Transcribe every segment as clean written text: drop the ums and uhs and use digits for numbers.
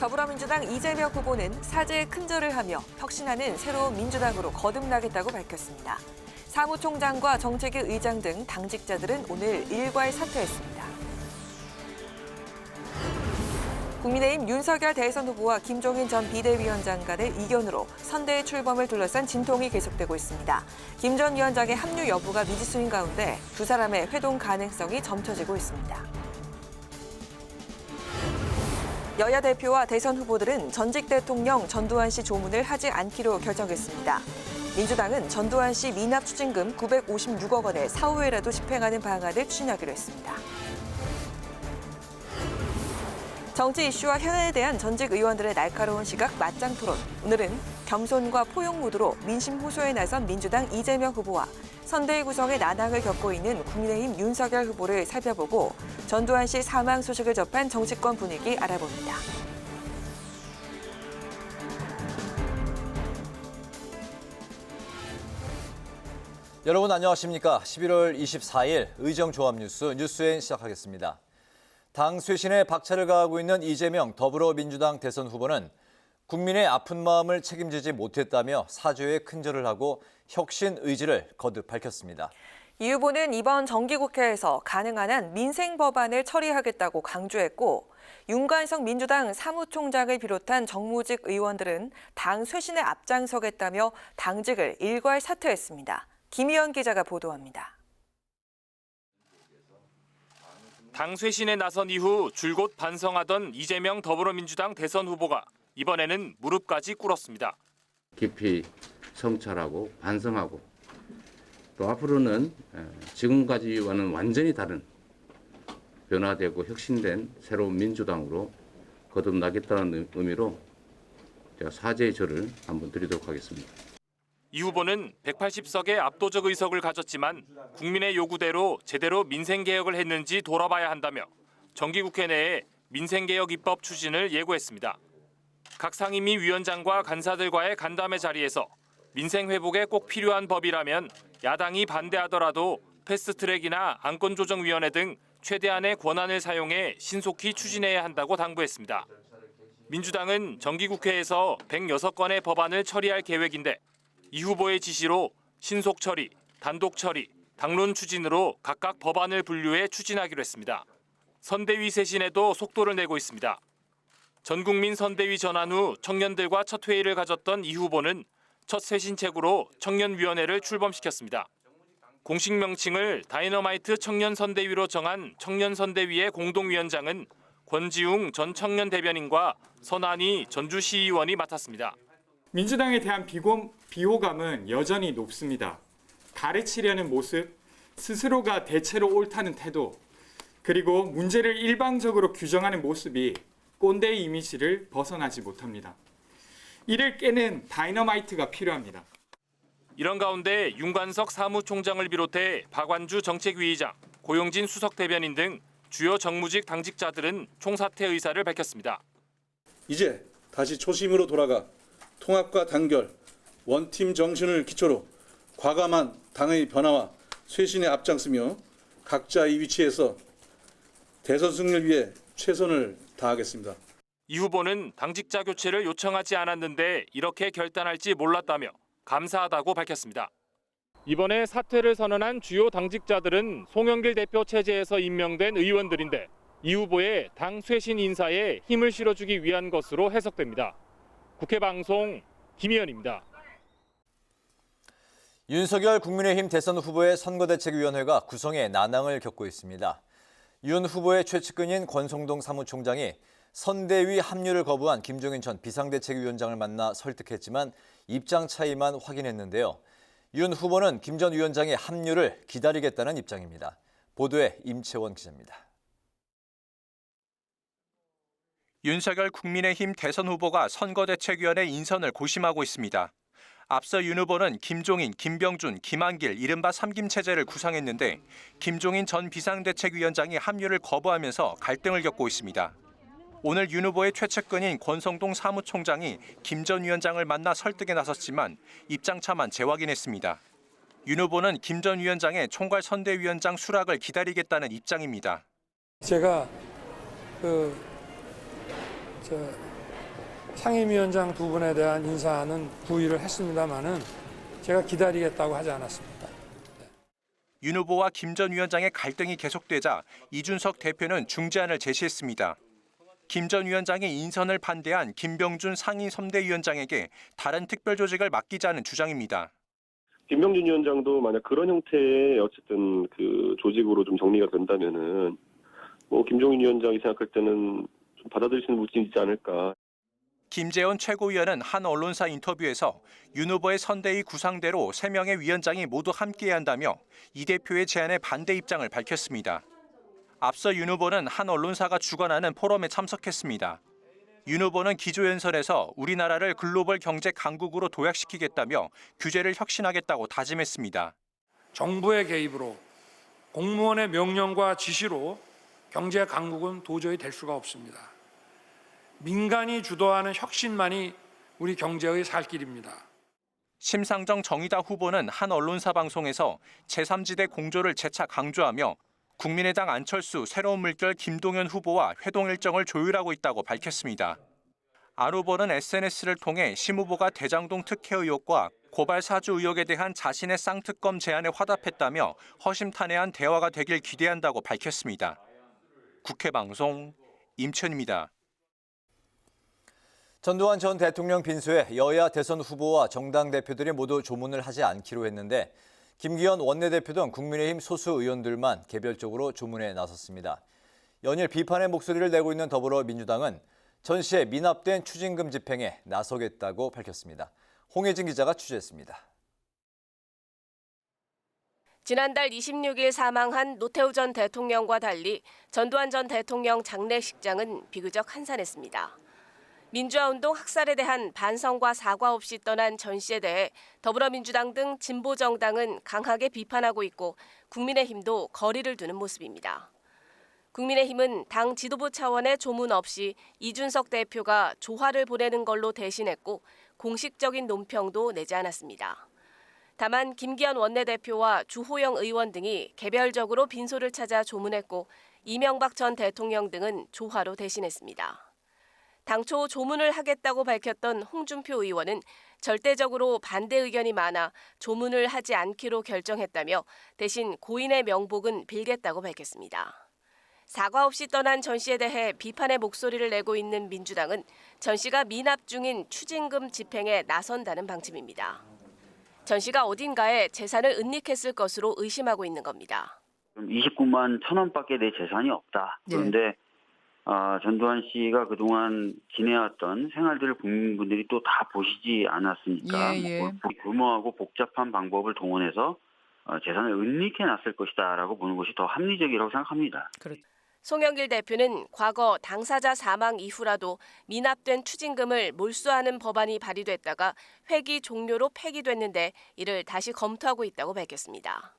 더불어민주당 이재명 후보는 사죄의 큰절을 하며 혁신하는 새로운 민주당으로 거듭나겠다고 밝혔습니다. 사무총장과 정책위 의장 등 당직자들은 오늘 일괄 사퇴했습니다. 국민의힘 윤석열 대선 후보와 김종인 전 비대위원장 간의 이견으로 선대위 출범을 둘러싼 진통이 계속되고 있습니다. 김 전 위원장의 합류 여부가 미지수인 가운데 두 사람의 회동 가능성이 점쳐지고 있습니다. 여야 대표와 대선 후보들은 전직 대통령 전두환 씨 조문을 하지 않기로 결정했습니다. 민주당은 전두환 씨 미납 추징금 956억 원을 사후에라도 집행하는 방안을 추진하기로 했습니다. 정치 이슈와 현안에 대한 전직 의원들의 날카로운 시각 맞짱 토론. 오늘은 겸손과 포용 모드로 민심 호소에 나선 민주당 이재명 후보와 선대위 구성의 난항을 겪고 있는 국민의힘 윤석열 후보를 살펴보고 전두환 씨 사망 소식을 접한 정치권 분위기 알아봅니다. 여러분 안녕하십니까? 11월 24일 의정조합 뉴스엔 시작하겠습니다. 당 쇄신에 박차를 가하고 있는 이재명 더불어민주당 대선 후보는 국민의 아픈 마음을 책임지지 못했다며 사죄의 큰절을 하고 혁신 의지를 거듭 밝혔습니다. 이 후보는 이번 정기국회에서 가능한 한 민생 법안을 처리하겠다고 강조했고 윤관석 민주당 사무총장을 비롯한 정무직 의원들은 당 쇄신에 앞장서겠다며 당직을 일괄 사퇴했습니다. 김희연 기자가 보도합니다. 당 쇄신에 나선 이후 줄곧 반성하던 이재명 더불어민주당 대선 후보가 이번에는 무릎까지 꿇었습니다. 깊이 성찰하고 반성하고 또 앞으로는 지금까지와는 완전히 다른 변화되고 혁신된 새로운 민주당으로 거듭나겠다는 의미로 제가 사죄의 절을 한번 드리도록 하겠습니다. 이 후보는 180석의 압도적 의석을 가졌지만 국민의 요구대로 제대로 민생개혁을 했는지 돌아봐야 한다며 정기국회 내에 민생개혁 입법 추진을 예고했습니다. 각 상임위 위원장과 간사들과의 간담회 자리에서 민생 회복에 꼭 필요한 법이라면 야당이 반대하더라도 패스트트랙이나 안건조정위원회 등 최대한의 권한을 사용해 신속히 추진해야 한다고 당부했습니다. 민주당은 정기국회에서 106건의 법안을 처리할 계획인데 이 후보의 지시로 신속 처리, 단독 처리, 당론 추진으로 각각 법안을 분류해 추진하기로 했습니다. 선대위 쇄신에도 속도를 내고 있습니다. 전국민 선대위 전환 후 청년들과 첫 회의를 가졌던 이 후보는 첫 쇄신책으로 청년위원회를 출범시켰습니다. 공식 명칭을 다이너마이트 청년선대위로 정한 청년선대위의 공동위원장은 권지웅 전 청년 대변인과 선한희 전주시의원이 맡았습니다. 민주당에 대한 비호감은 여전히 높습니다. 가르치려는 모습, 스스로가 대체로 옳다는 태도, 그리고 문제를 일방적으로 규정하는 모습이 꼰대의 이미지를 벗어나지 못합니다. 이를 깨는 다이너마이트가 필요합니다. 이런 가운데 윤관석 사무총장을 비롯해 박완주 정책위의장, 고용진 수석 대변인 등 주요 정무직 당직자들은 총사퇴 의사를 밝혔습니다. 이제 다시 초심으로 돌아가 통합과 단결, 원팀 정신을 기초로 과감한 당의 변화와 쇄신에 앞장서며 각자의 위치에서 대선 승리를 위해 최선을 다하겠습니다. 이 후보는 당직자 교체를 요청하지 않았는데 이렇게 결단할지 몰랐다며 감사하다고 밝혔습니다. 이번에 사퇴를 선언한 주요 당직자들은 송영길 대표 체제에서 임명된 의원들인데 이 후보의 당 쇄신 인사에 힘을 실어주기 위한 것으로 해석됩니다. 국회 방송 김희연입니다. 윤석열 국민의힘 대선 후보의 선거대책위원회가 구성에 난항을 겪고 있습니다. 윤 후보의 최측근인 권성동 사무총장이 선대위 합류를 거부한 김종인 전 비상대책위원장을 만나 설득했지만 입장 차이만 확인했는데요. 윤 후보는 김 전 위원장의 합류를 기다리겠다는 입장입니다. 보도에 임채원 기자입니다. 윤석열 국민의힘 대선 후보가 선거대책위원회 인선을 고심하고 있습니다. 앞서 윤 후보는 김종인, 김병준, 김한길 이른바 3김 체제를 구상했는데 김종인 전 비상대책위원장이 합류를 거부하면서 갈등을 겪고 있습니다. 오늘 윤 후보의 최측근인 권성동 사무총장이 김 전 위원장을 만나 설득에 나섰지만 입장차만 재확인했습니다. 윤 후보는 김 전 위원장의 총괄 선대위원장 수락을 기다리겠다는 입장입니다. 제가 상임위원장 두 분에 대한 인사는 부의를 했습니다마는 제가 기다리겠다고 하지 않았습니다. 윤 후보와 김 전 위원장의 갈등이 계속되자 이준석 대표는 중재안을 제시했습니다. 김 전 위원장의 인선을 반대한 김병준 상임 선대위원장에게 다른 특별조직을 맡기자는 주장입니다. 김병준 위원장도 만약 그런 형태의 어쨌든 그 조직으로 좀 정리가 된다면은 김종인 위원장이 생각할 때는 좀 받아들이시는 분이 있지 않을까. 김재원 최고위원은 한 언론사 인터뷰에서 윤 후보의 선대위 구상대로 3명의 위원장이 모두 함께해야 한다며 이 대표의 제안에 반대 입장을 밝혔습니다. 앞서 윤 후보는 한 언론사가 주관하는 포럼에 참석했습니다. 윤 후보는 기조연설에서 우리나라를 글로벌 경제 강국으로 도약시키겠다며 규제를 혁신하겠다고 다짐했습니다. 정부의 개입으로 공무원의 명령과 지시로 경제 강국은 도저히 될 수가 없습니다. 민간이 주도하는 혁신만이 우리 경제의 살 길입니다. 심상정 정의당 후보는 한 언론사 방송에서 제3지대 공조를 재차 강조하며 국민의당 안철수 새로운 물결 김동연 후보와 회동 일정을 조율하고 있다고 밝혔습니다. 안 후보는 SNS를 통해 심 후보가 대장동 특혜 의혹과 고발 사주 의혹에 대한 자신의 쌍특검 제안에 화답했다며 허심탄회한 대화가 되길 기대한다고 밝혔습니다. 국회방송 임천입니다. 전두환 전 대통령 빈소에 여야 대선 후보와 정당 대표들이 모두 조문을 하지 않기로 했는데 김기현 원내대표 등 국민의힘 소수 의원들만 개별적으로 조문에 나섰습니다. 연일 비판의 목소리를 내고 있는 더불어민주당은 전 씨의 미납된 추징금 집행에 나서겠다고 밝혔습니다. 홍혜진 기자가 취재했습니다. 지난달 26일 사망한 노태우 전 대통령과 달리 전두환 전 대통령 장례식장은 비교적 한산했습니다. 민주화운동 학살에 대한 반성과 사과 없이 떠난 전 씨에 대해 더불어민주당 등 진보정당은 강하게 비판하고 있고 국민의힘도 거리를 두는 모습입니다. 국민의힘은 당 지도부 차원의 조문 없이 이준석 대표가 조화를 보내는 걸로 대신했고 공식적인 논평도 내지 않았습니다. 다만 김기현 원내대표와 주호영 의원 등이 개별적으로 빈소를 찾아 조문했고 이명박 전 대통령 등은 조화로 대신했습니다. 당초 조문을 하겠다고 밝혔던 홍준표 의원은 절대적으로 반대 의견이 많아 조문을 하지 않기로 결정했다며 대신 고인의 명복은 빌겠다고 밝혔습니다. 사과 없이 떠난 전 씨에 대해 비판의 목소리를 내고 있는 민주당은 전 씨가 미납 중인 추징금 집행에 나선다는 방침입니다. 전 씨가 어딘가에 재산을 은닉했을 것으로 의심하고 있는 겁니다. 29만 1,000원밖에 내 재산이 없다. 그런데 전두환 씨가 그동안 지내왔던 생활들을 국민분들이 또 다 보시지 않았습니까? 규모하고 복잡한 방법을 동원해서 재산을 은닉해놨을 것이다라고 보는 것이 더 합리적이라고 생각합니다. 송영길 대표는 과거 당사자 사망 이후라도 미납된 추징금을 몰수하는 법안이 발의됐다가 회기 종료로 폐기됐는데 이를 다시 검토하고 있다고 밝혔습니다.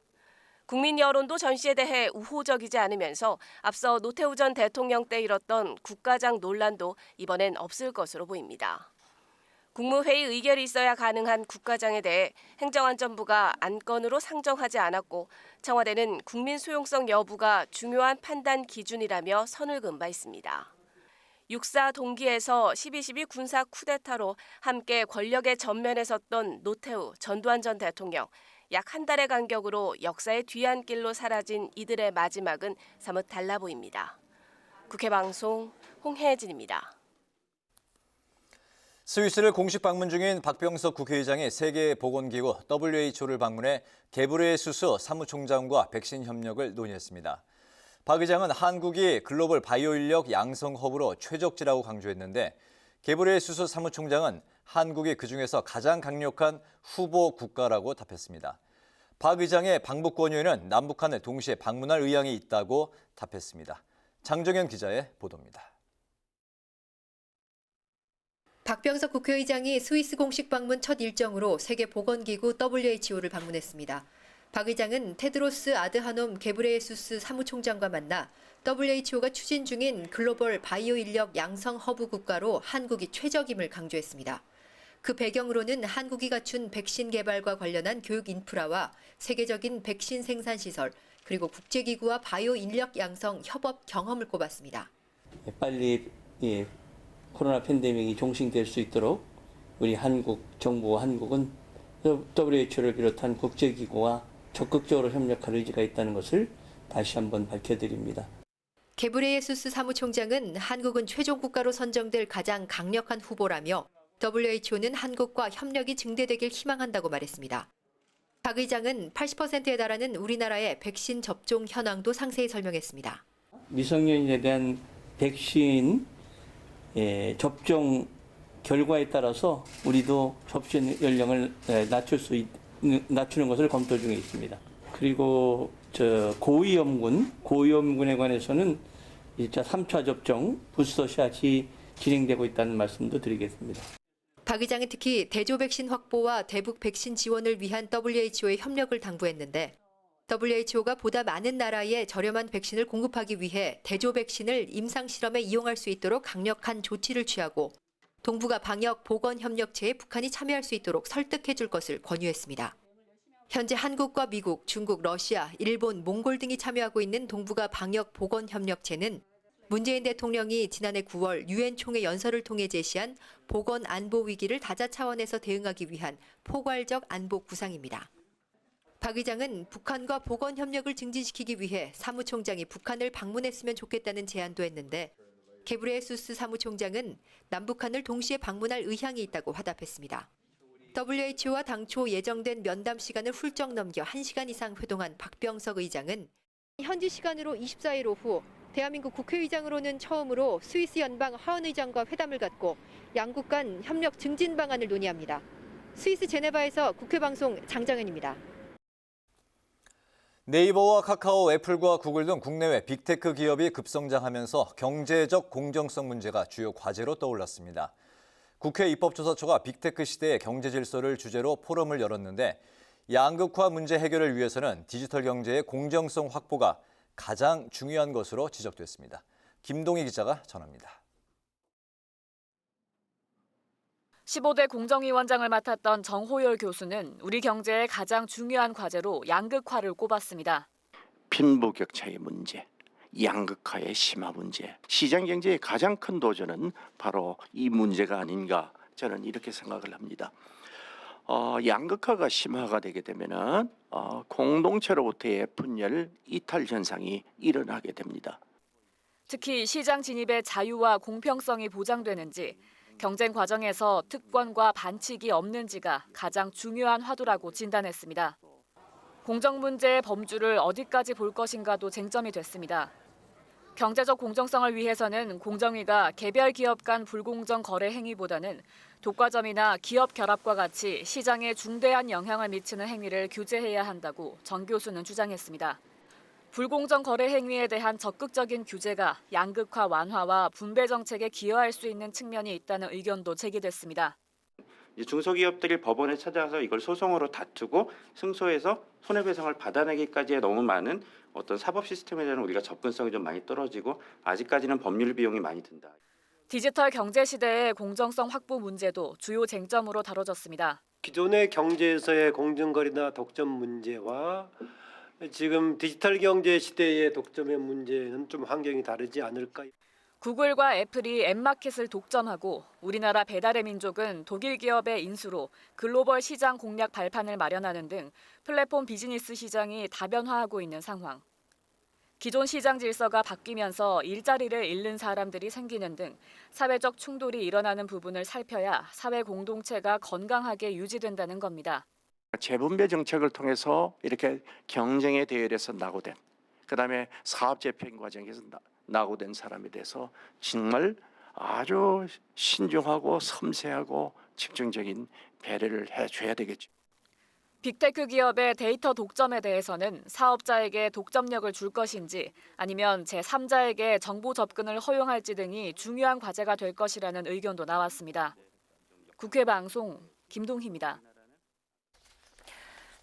국민 여론도 전 씨에 대해 우호적이지 않으면서 앞서 노태우 전 대통령 때 일었던 국가장 논란도 이번엔 없을 것으로 보입니다. 국무회의 의결이 있어야 가능한 국가장에 대해 행정안전부가 안건으로 상정하지 않았고 청와대는 국민 수용성 여부가 중요한 판단 기준이라며 선을 그은 바 있습니다. 6.4 동기에서 12.12 군사 쿠데타로 함께 권력의 전면에 섰던 노태우, 전두환 전 대통령. 약 한 달의 간격으로 역사의 뒤안길로 사라진 이들의 마지막은 사뭇 달라 보입니다. 국회방송 홍혜진입니다. 스위스를 공식 방문 중인 박병석 국회의장이 세계보건기구 WHO를 방문해 게브레예수스 사무총장과 백신 협력을 논의했습니다. 박 의장은 한국이 글로벌 바이오 인력 양성 허브로 최적지라고 강조했는데 게브레예수스 사무총장은 한국이 그중에서 가장 강력한 후보 국가라고 답했습니다. 박 의장의 방북 권유에는 남북한을 동시에 방문할 의향이 있다고 답했습니다. 장정현 기자의 보도입니다. 박병석 국회의장이 스위스 공식 방문 첫 일정으로 세계보건기구 WHO를 방문했습니다. 박 의장은 테드로스 아드하놈 게브레예수스 사무총장과 만나 WHO가 추진 중인 글로벌 바이오 인력 양성 허브 국가로 한국이 최적임을 강조했습니다. 그 배경으로는 한국이 갖춘 백신 개발과 관련한 교육 인프라와 세계적인 백신 생산 시설, 그리고 국제기구와 바이오 인력 양성 협업 경험을 꼽았습니다. 빨리 코로나 팬데믹이 종식될 수 있도록 우리 한국 정부와 한국은 WHO를 비롯한 국제기구와 적극적으로 협력할 의지가 있다는 것을 다시 한번 밝혀드립니다. 게브레예수스 사무총장은 한국은 최종 국가로 선정될 가장 강력한 후보라며 WHO는 한국과 협력이 증대되길 희망한다고 말했습니다. 박 의장은 80%에 달하는 우리나라의 백신 접종 현황도 상세히 설명했습니다. 미성년자에 대한 백신 접종 결과에 따라서 우리도 접종 연령을 낮추는 것을 검토 중에 있습니다. 그리고 고위험군에 관해서는 3차 접종 부스터샷이 진행되고 있다는 말씀도 드리겠습니다. 박 의장은 특히 대조 백신 확보와 대북 백신 지원을 위한 WHO의 협력을 당부했는데 WHO가 보다 많은 나라에 저렴한 백신을 공급하기 위해 대조 백신을 임상 실험에 이용할 수 있도록 강력한 조치를 취하고 동북아 방역 보건 협력체에 북한이 참여할 수 있도록 설득해 줄 것을 권유했습니다. 현재 한국과 미국, 중국, 러시아, 일본, 몽골 등이 참여하고 있는 동북아 방역 보건 협력체는 문재인 대통령이 지난해 9월 유엔 총회 연설을 통해 제시한 보건 안보 위기를 다자 차원에서 대응하기 위한 포괄적 안보 구상입니다. 박 의장은 북한과 보건 협력을 증진시키기 위해 사무총장이 북한을 방문했으면 좋겠다는 제안도 했는데 게브레예수스 사무총장은 남북한을 동시에 방문할 의향이 있다고 화답했습니다. WHO와 당초 예정된 면담 시간을 훌쩍 넘겨 1시간 이상 회동한 박병석 의장은 현지 시간으로 24일 오후 대한민국 국회의장으로는 처음으로 스위스 연방 하원 의장과 회담을 갖고 양국 간 협력 증진 방안을 논의합니다. 스위스 제네바에서 국회방송 장정현입니다. 네이버와 카카오, 애플과 구글 등 국내외 빅테크 기업이 급성장하면서 경제적 공정성 문제가 주요 과제로 떠올랐습니다. 국회 입법조사처가 빅테크 시대의 경제 질서를 주제로 포럼을 열었는데 양극화 문제 해결을 위해서는 디지털 경제의 공정성 확보가 가장 중요한 것으로 지적됐습니다. 김동희 기자가 전합니다. 15대 공정위원장을 맡았던 정호열 교수는 우리 경제의 가장 중요한 과제로 양극화를 꼽았습니다. 빈부격차의 문제, 양극화의 심화 문제, 시장 경제의 가장 큰 도전은 바로 이 문제가 아닌가 저는 이렇게 생각을 합니다. 양극화가 심화가 되게 되면은 공동체로부터의 분열, 이탈 현상이 일어나게 됩니다. 특히 시장 진입의 자유와 공평성이 보장되는지, 경쟁 과정에서 특권과 반칙이 없는지가 가장 중요한 화두라고 진단했습니다. 공정 문제의 범주를 어디까지 볼 것인가도 쟁점이 됐습니다. 경제적 공정성을 위해서는 공정위가 개별 기업 간 불공정 거래 행위보다는 독과점이나 기업 결합과 같이 시장에 중대한 영향을 미치는 행위를 규제해야 한다고 정 교수는 주장했습니다. 불공정 거래 행위에 대한 적극적인 규제가 양극화 완화와 분배 정책에 기여할 수 있는 측면이 있다는 의견도 제기됐습니다. 중소기업들이 법원에 찾아가서 이걸 소송으로 다투고 승소해서 손해배상을 받아내기까지의 너무 많은 어떤 사법 시스템에 대한 우리가 접근성이 좀 많이 떨어지고 아직까지는 법률 비용이 많이 든다. 디지털 경제 시대의 공정성 확보 문제도 주요 쟁점으로 다뤄졌습니다. 기존의 경제에서의 공정거래나 독점 문제와 지금 디지털 경제 시대의 독점의 문제는 좀 환경이 다르지 않을까. 구글과 애플이 앱마켓을 독점하고 우리나라 배달의 민족은 독일 기업의 인수로 글로벌 시장 공략 발판을 마련하는 등 플랫폼 비즈니스 시장이 다변화하고 있는 상황. 기존 시장 질서가 바뀌면서 일자리를 잃는 사람들이 생기는 등 사회적 충돌이 일어나는 부분을 살펴야 사회 공동체가 건강하게 유지된다는 겁니다. 재분배 정책을 통해서 이렇게 경쟁의 대열에서 낙오된, 그다음에 사업 재편 과정에서 낙오된 사람에 대해서 정말 아주 신중하고 섬세하고 집중적인 배려를 해줘야 되겠죠. 빅테크 기업의 데이터 독점에 대해서는 사업자에게 독점력을 줄 것인지 아니면 제3자에게 정보 접근을 허용할지 등이 중요한 과제가 될 것이라는 의견도 나왔습니다. 국회 방송 김동희입니다.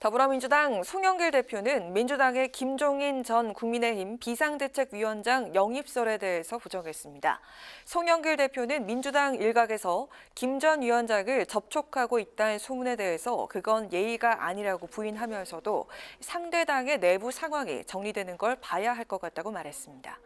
더불어민주당 송영길 대표는 민주당의 김종인 전 국민의힘 비상대책위원장 영입설에 대해서 부정했습니다. 송영길 대표는 민주당 일각에서 김 전 위원장을 접촉하고 있다는 소문에 대해서 그건 예의가 아니라고 부인하면서도 상대당의 내부 상황이 정리되는 걸 봐야 할 것 같다고 말했습니다.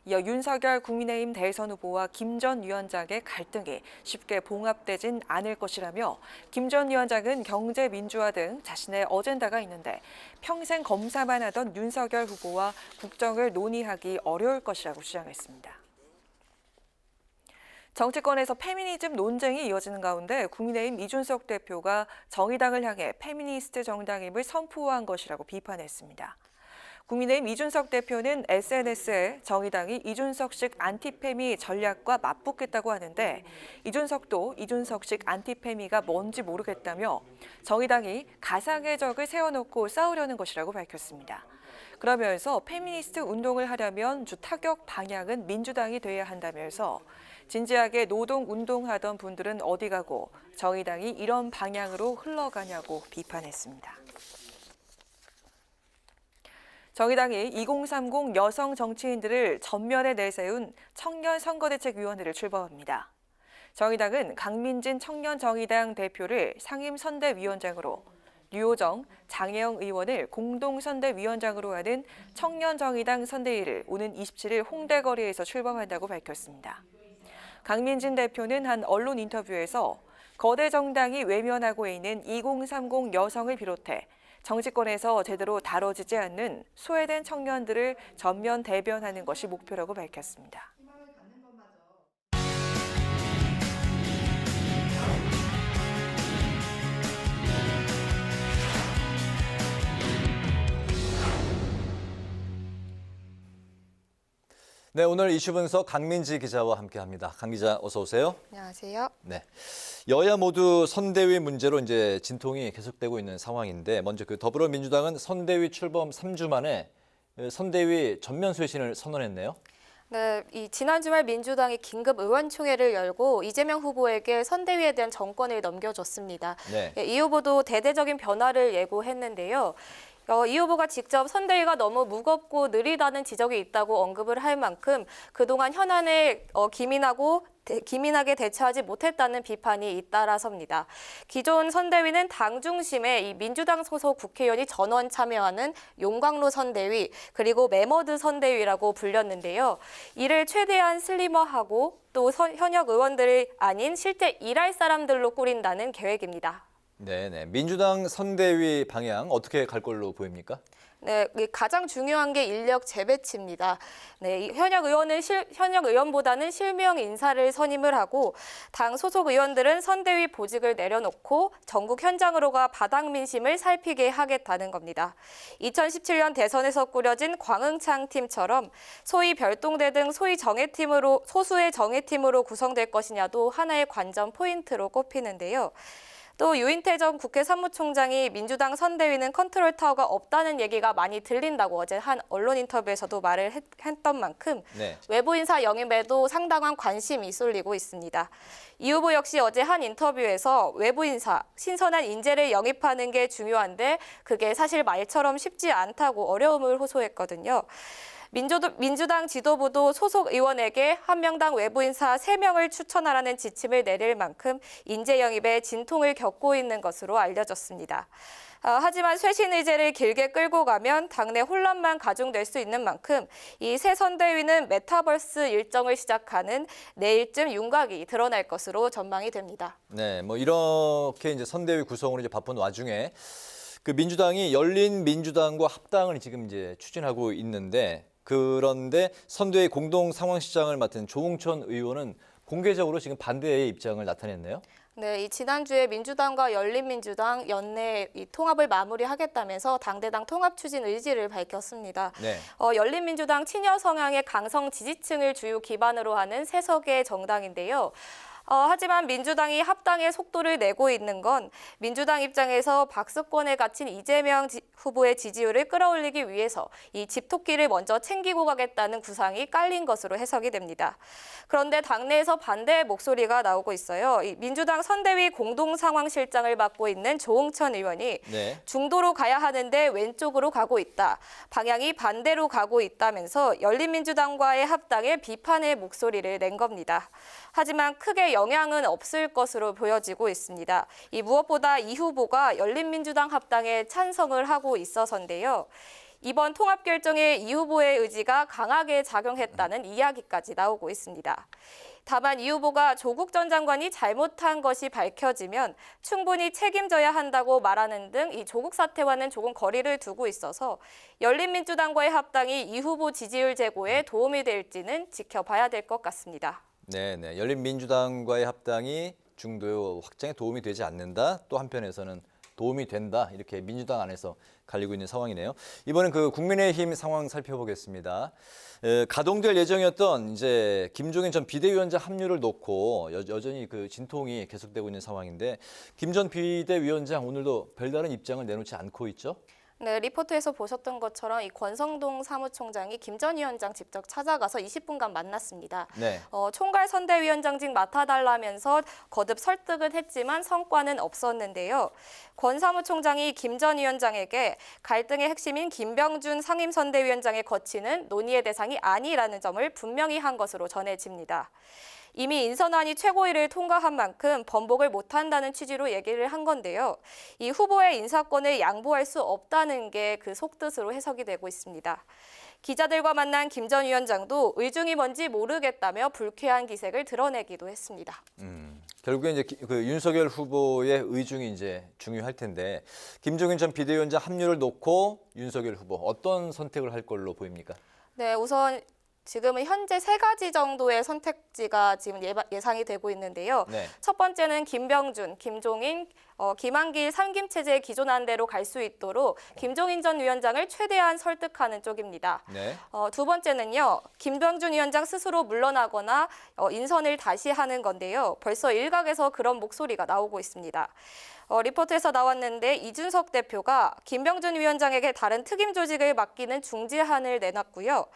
이어 윤석열 국민의힘 대선 후보와 김 전 위원장의 갈등이 쉽게 봉합되진 않을 것이라며 김 전 위원장은 경제 민주화 등 자신의 어젠다가 있는데 평생 검사만 하던 윤석열 후보와 국정을 논의하기 어려울 것이라고 주장했습니다. 정치권에서 페미니즘 논쟁이 이어지는 가운데 국민의힘 이준석 대표가 정의당을 향해 페미니스트 정당임을 선포한 것이라고 비판했습니다. 국민의힘 이준석 대표는 SNS에 정의당이 이준석식 안티페미 전략과 맞붙겠다고 하는데 이준석도 이준석식 안티페미가 뭔지 모르겠다며 정의당이 가상의 적을 세워놓고 싸우려는 것이라고 밝혔습니다. 그러면서 페미니스트 운동을 하려면 주 타격 방향은 민주당이 돼야 한다면서 진지하게 노동운동하던 분들은 어디 가고 정의당이 이런 방향으로 흘러가냐고 비판했습니다. 정의당이 2030 여성 정치인들을 전면에 내세운 청년 선거대책위원회를 출범합니다. 정의당은 강민진 청년정의당 대표를 상임선대위원장으로, 류호정, 장혜영 의원을 공동선대위원장으로 하는 청년정의당 선대위를 오는 27일 홍대거리에서 출범한다고 밝혔습니다. 강민진 대표는 한 언론 인터뷰에서 거대 정당이 외면하고 있는 2030 여성을 비롯해 정치권에서 제대로 다뤄지지 않는 소외된 청년들을 전면 대변하는 것이 목표라고 밝혔습니다. 네, 오늘 이슈 분석 강민지 기자와 함께합니다. 강 기자, 어서 오세요. 안녕하세요. 네, 여야 모두 선대위 문제로 이제 진통이 계속되고 있는 상황인데 먼저 그 더불어민주당은 선대위 출범 3주 만에 선대위 전면 쇄신을 선언했네요. 네, 지난 주말 민주당이 긴급 의원총회를 열고 이재명 후보에게 선대위에 대한 정권을 넘겨줬습니다. 네. 이 후보도 대대적인 변화를 예고했는데요. 이 후보가 직접 선대위가 너무 무겁고 느리다는 지적이 있다고 언급을 할 만큼 그동안 현안을 기민하게 대처하지 못했다는 비판이 잇따라섭니다. 기존 선대위는 당 중심에 이 민주당 소속 국회의원이 전원 참여하는 용광로 선대위 그리고 매머드 선대위라고 불렸는데요. 이를 최대한 슬리머하고 또 현역 의원들이 아닌 실제 일할 사람들로 꾸린다는 계획입니다. 네, 민주당 선대위 방향 어떻게 갈 걸로 보입니까? 네, 가장 중요한 게 인력 재배치입니다. 네, 현역 의원보다는 실명 인사를 선임을 하고 당 소속 의원들은 선대위 보직을 내려놓고 전국 현장으로 가 바닥 민심을 살피게 하겠다는 겁니다. 2017년 대선에서 꾸려진 광흥창 팀처럼 소위 별동대 등 소수의 정예팀으로 구성될 것이냐도 하나의 관전 포인트로 꼽히는데요. 또 유인태 전 국회 사무총장이 민주당 선대위는 컨트롤 타워가 없다는 얘기가 많이 들린다고 어제 한 언론 인터뷰에서도 말을 했던 만큼 네. 외부 인사 영입에도 상당한 관심이 쏠리고 있습니다. 이 후보 역시 어제 한 인터뷰에서 외부 인사, 신선한 인재를 영입하는 게 중요한데 그게 사실 말처럼 쉽지 않다고 어려움을 호소했거든요. 민주당 지도부도 소속 의원에게 한 명당 외부 인사 3명을 추천하라는 지침을 내릴 만큼 인재 영입에 진통을 겪고 있는 것으로 알려졌습니다. 하지만 쇄신 의제를 길게 끌고 가면 당내 혼란만 가중될 수 있는 만큼 이 새 선대위는 메타버스 일정을 시작하는 내일쯤 윤곽이 드러날 것으로 전망이 됩니다. 네, 뭐 이렇게 이제 선대위 구성으로 이제 바쁜 와중에 그 민주당이 열린 민주당과 합당을 지금 이제 추진하고 있는데 그런데 선대위 공동 상황실장을 맡은 조홍천 의원은 공개적으로 지금 반대의 입장을 나타냈네요. 네, 지난주에 민주당과 열린민주당 연내 통합을 마무리하겠다면서 당대당 통합 추진 의지를 밝혔습니다. 네. 열린민주당 친여 성향의 강성 지지층을 주요 기반으로 하는 세석의 정당인데요. 하지만 민주당이 합당의 속도를 내고 있는 건 민주당 입장에서 박스권에 갇힌 이재명 후보의 지지율을 끌어올리기 위해서 이 집토끼를 먼저 챙기고 가겠다는 구상이 깔린 것으로 해석이 됩니다. 그런데 당내에서 반대의 목소리가 나오고 있어요. 이 민주당 선대위 공동상황실장을 맡고 있는 조응천 의원이 중도로 가야 하는데 왼쪽으로 가고 있다. 방향이 반대로 가고 있다면서 열린민주당과의 합당에 비판의 목소리를 낸 겁니다. 하지만 크게 영향은 없을 것으로 보여지고 있습니다. 이 무엇보다 이 후보가 열린민주당 합당에 찬성을 하고 있어서인데요. 이번 통합 결정에 이 후보의 의지가 강하게 작용했다는 이야기까지 나오고 있습니다. 다만 이 후보가 조국 전 장관이 잘못한 것이 밝혀지면 충분히 책임져야 한다고 말하는 등 이 조국 사태와는 조금 거리를 두고 있어서 열린민주당과의 합당이 이 후보 지지율 제고에 도움이 될지는 지켜봐야 될 것 같습니다. 네, 열린민주당과의 합당이 중도 확장에 도움이 되지 않는다. 또 한편에서는 도움이 된다. 이렇게 민주당 안에서 갈리고 있는 상황이네요. 이번엔 그 국민의힘 상황 살펴보겠습니다. 가동될 예정이었던 이제 김종인 전 비대위원장 합류를 놓고 여전히 그 진통이 계속되고 있는 상황인데 김 전 비대위원장 오늘도 별다른 입장을 내놓지 않고 있죠? 네, 리포트에서 보셨던 것처럼 이 권성동 사무총장이 김 전 위원장 직접 찾아가서 20분간 만났습니다. 총괄 선대위원장직 맡아달라면서 거듭 설득은 했지만 성과는 없었는데요. 권 사무총장이 김 전 위원장에게 갈등의 핵심인 김병준 상임선대위원장의 거취는 논의의 대상이 아니라는 점을 분명히 한 것으로 전해집니다. 이미 인선안이 최고위를 통과한 만큼 번복을 못한다는 취지로 얘기를 한 건데요. 이 후보의 인사권을 양보할 수 없다는 게 그 속뜻으로 해석이 되고 있습니다. 기자들과 만난 김 전 위원장도 의중이 뭔지 모르겠다며 불쾌한 기색을 드러내기도 했습니다. 결국에 이제 그 윤석열 후보의 의중이 이제 중요할 텐데 김종인 전 비대위원장 합류를 놓고 윤석열 후보 어떤 선택을 할 걸로 보입니까? 네, 우선 지금은 현재 3가지 정도의 선택지가 지금 예상이 되고 있는데요. 첫 번째는 김병준, 김종인, 김한길 3김 체제의 기존한 대로 갈 수 있도록 김종인 전 위원장을 최대한 설득하는 쪽입니다. 두 번째는요. 김병준 위원장 스스로 물러나거나 인선을 다시 하는 건데요. 벌써 일각에서 그런 목소리가 나오고 있습니다. 리포트에서 나왔는데 이준석 대표가 김병준 위원장에게 다른 특임 조직을 맡기는 중지안을 내놨고요.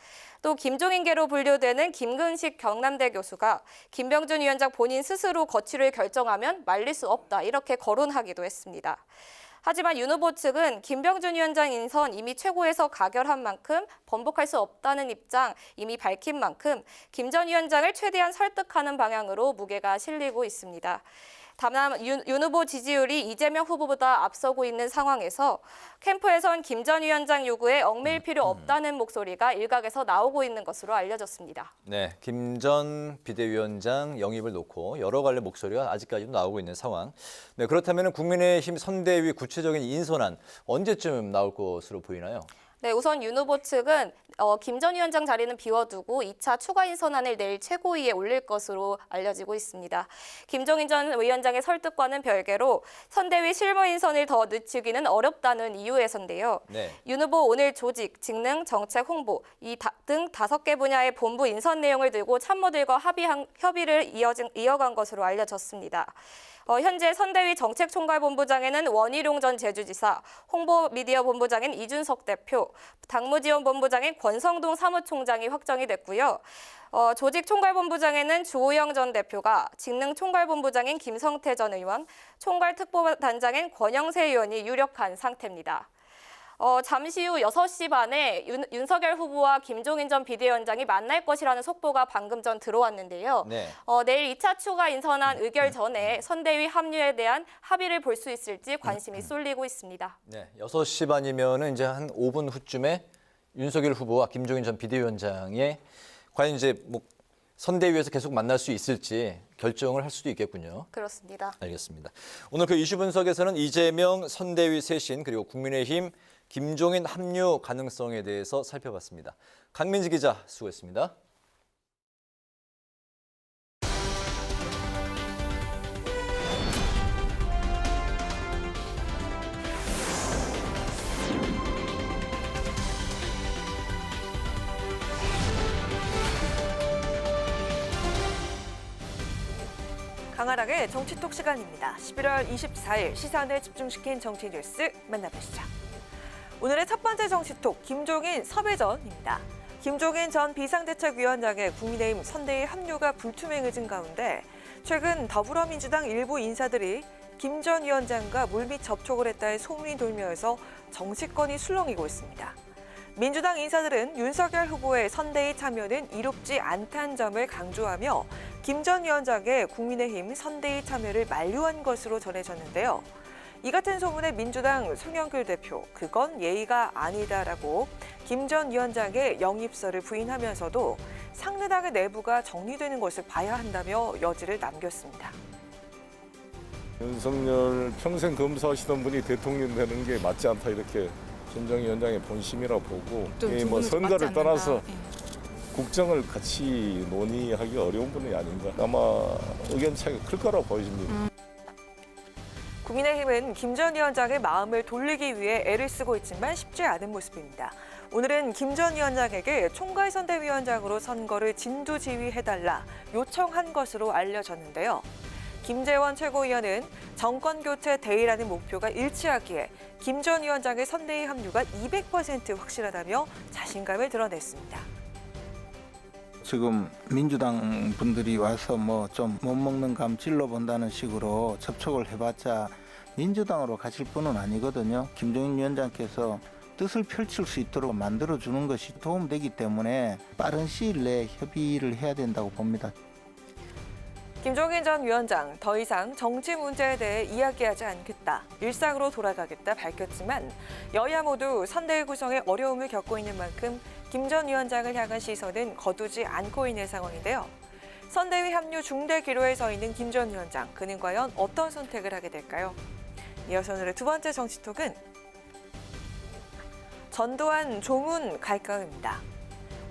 또 김종인계로 분류되는 김근식 경남대 교수가 김병준 위원장 본인 스스로 거취를 결정하면 말릴 수 없다 이렇게 거론하기도 했습니다. 하지만 윤 후보 측은 김병준 위원장 인선 이미 최고에서 가결한 만큼 번복할 수 없다는 입장 이미 밝힌 만큼 김 전 위원장을 최대한 설득하는 방향으로 무게가 실리고 있습니다. 다만 윤 후보 지지율이 이재명 후보보다 앞서고 있는 상황에서 캠프에선 김 전 위원장 요구에 얽매일 필요 없다는 목소리가 일각에서 나오고 있는 것으로 알려졌습니다. 네, 김 전 비대위원장 영입을 놓고 여러 갈래 목소리가 아직까지도 나오고 있는 상황. 네, 그렇다면 국민의힘 선대위 구체적인 인선안 언제쯤 나올 것으로 보이나요? 네, 우선 윤 후보 측은 김 전 위원장 자리는 비워두고 2차 추가 인선안을 내일 최고위에 올릴 것으로 알려지고 있습니다. 김종인 전 위원장의 설득과는 별개로 선대위 실무 인선을 더 늦추기는 어렵다는 이유에서인데요. 윤 후보 오늘 조직, 직능, 정책, 홍보 등 5개 분야의 본부 인선 내용을 들고 참모들과 협의를 이어간 것으로 알려졌습니다. 현재 선대위 정책총괄본부장에는 원희룡 전 제주지사, 홍보미디어본부장인 이준석 대표, 당무지원본부장인 권성동 사무총장이 확정이 됐고요. 조직총괄본부장에는 주호영 전 대표가, 직능총괄본부장인 김성태 전 의원, 총괄특보단장인 권영세 의원이 유력한 상태입니다. 잠시 후 6시 반에 윤석열 후보와 김종인 전 비대위원장이 만날 것이라는 속보가 방금 전 들어왔는데요. 내일 2차 추가 인선안 의결 전에 선대위 합류에 대한 합의를 볼 수 있을지 관심이 쏠리고 있습니다. 네, 6시 반이면은 이제 한 5분 후쯤에 윤석열 후보와 김종인 전 비대위원장의 과연 이제 뭐 선대위에서 계속 만날 수 있을지 결정을 할 수도 있겠군요. 그렇습니다. 알겠습니다. 오늘 그 이슈 분석에서는 이재명 선대위 쇄신 그리고 국민의힘 김종인 합류 가능성에 대해서 살펴봤습니다. 강민지 기자 수고했습니다. 강하락의 정치톡 시간입니다. 11월 24일 시선을 집중시킨 정치 뉴스 만나보시죠. 오늘의 첫 번째 정치톡 김종인 섭외전입니다. 김종인 전 비상대책위원장의 국민의힘 선대위 합류가 불투명해진 가운데 최근 더불어민주당 일부 인사들이 김 전 위원장과 물밑 접촉을 했다의 소문이 돌면서 정치권이 술렁이고 있습니다. 민주당 인사들은 윤석열 후보의 선대위 참여는 이롭지 않다는 점을 강조하며 김 전 위원장의 국민의힘 선대위 참여를 만류한 것으로 전해졌는데요. 이 같은 소문에 민주당 송영길 대표, 그건 예의가 아니다라고 김 전 위원장의 영입설을 부인하면서도 상대당의 내부가 정리되는 것을 봐야 한다며 여지를 남겼습니다. 윤석열 평생 검사하시던 분이 대통령 되는 게 맞지 않다 이렇게 김정인 위원장의 본심이라고 보고 뭐 선거를 떠나서 국정을 같이 논의하기 어려운 분이 아닌가 아마 의견 차이가 클 거라고 보여집니다. 국민의힘은 김 전 위원장의 마음을 돌리기 위해 애를 쓰고 있지만 쉽지 않은 모습입니다. 오늘은 김 전 위원장에게 총괄선대위원장으로 선거를 진두지휘해달라 요청한 것으로 알려졌는데요. 김재원 최고위원은 정권교체 대의라는 목표가 일치하기에 김 전 위원장의 선대위 합류가 200% 확실하다며 자신감을 드러냈습니다. 지금 민주당 분들이 와서 뭐 좀 못 먹는 감 찔러본다는 식으로 접촉을 해봤자 민주당으로 가실 분은 아니거든요. 김종인 위원장께서 뜻을 펼칠 수 있도록 만들어주는 것이 도움되기 때문에 빠른 시일 내에 협의를 해야 된다고 봅니다. 김종인 전 위원장 더 이상 정치 문제에 대해 이야기하지 않겠다, 일상으로 돌아가겠다 밝혔지만 여야 모두 선대위 구성에 어려움을 겪고 있는 만큼 김 전 위원장을 향한 시선은 거두지 않고 있는 상황인데요. 선대위 합류 중대 기로에 서 있는 김 전 위원장, 그는 과연 어떤 선택을 하게 될까요? 이어서 오늘의 두 번째 정치톡은 전두환 조문 갈까입니다.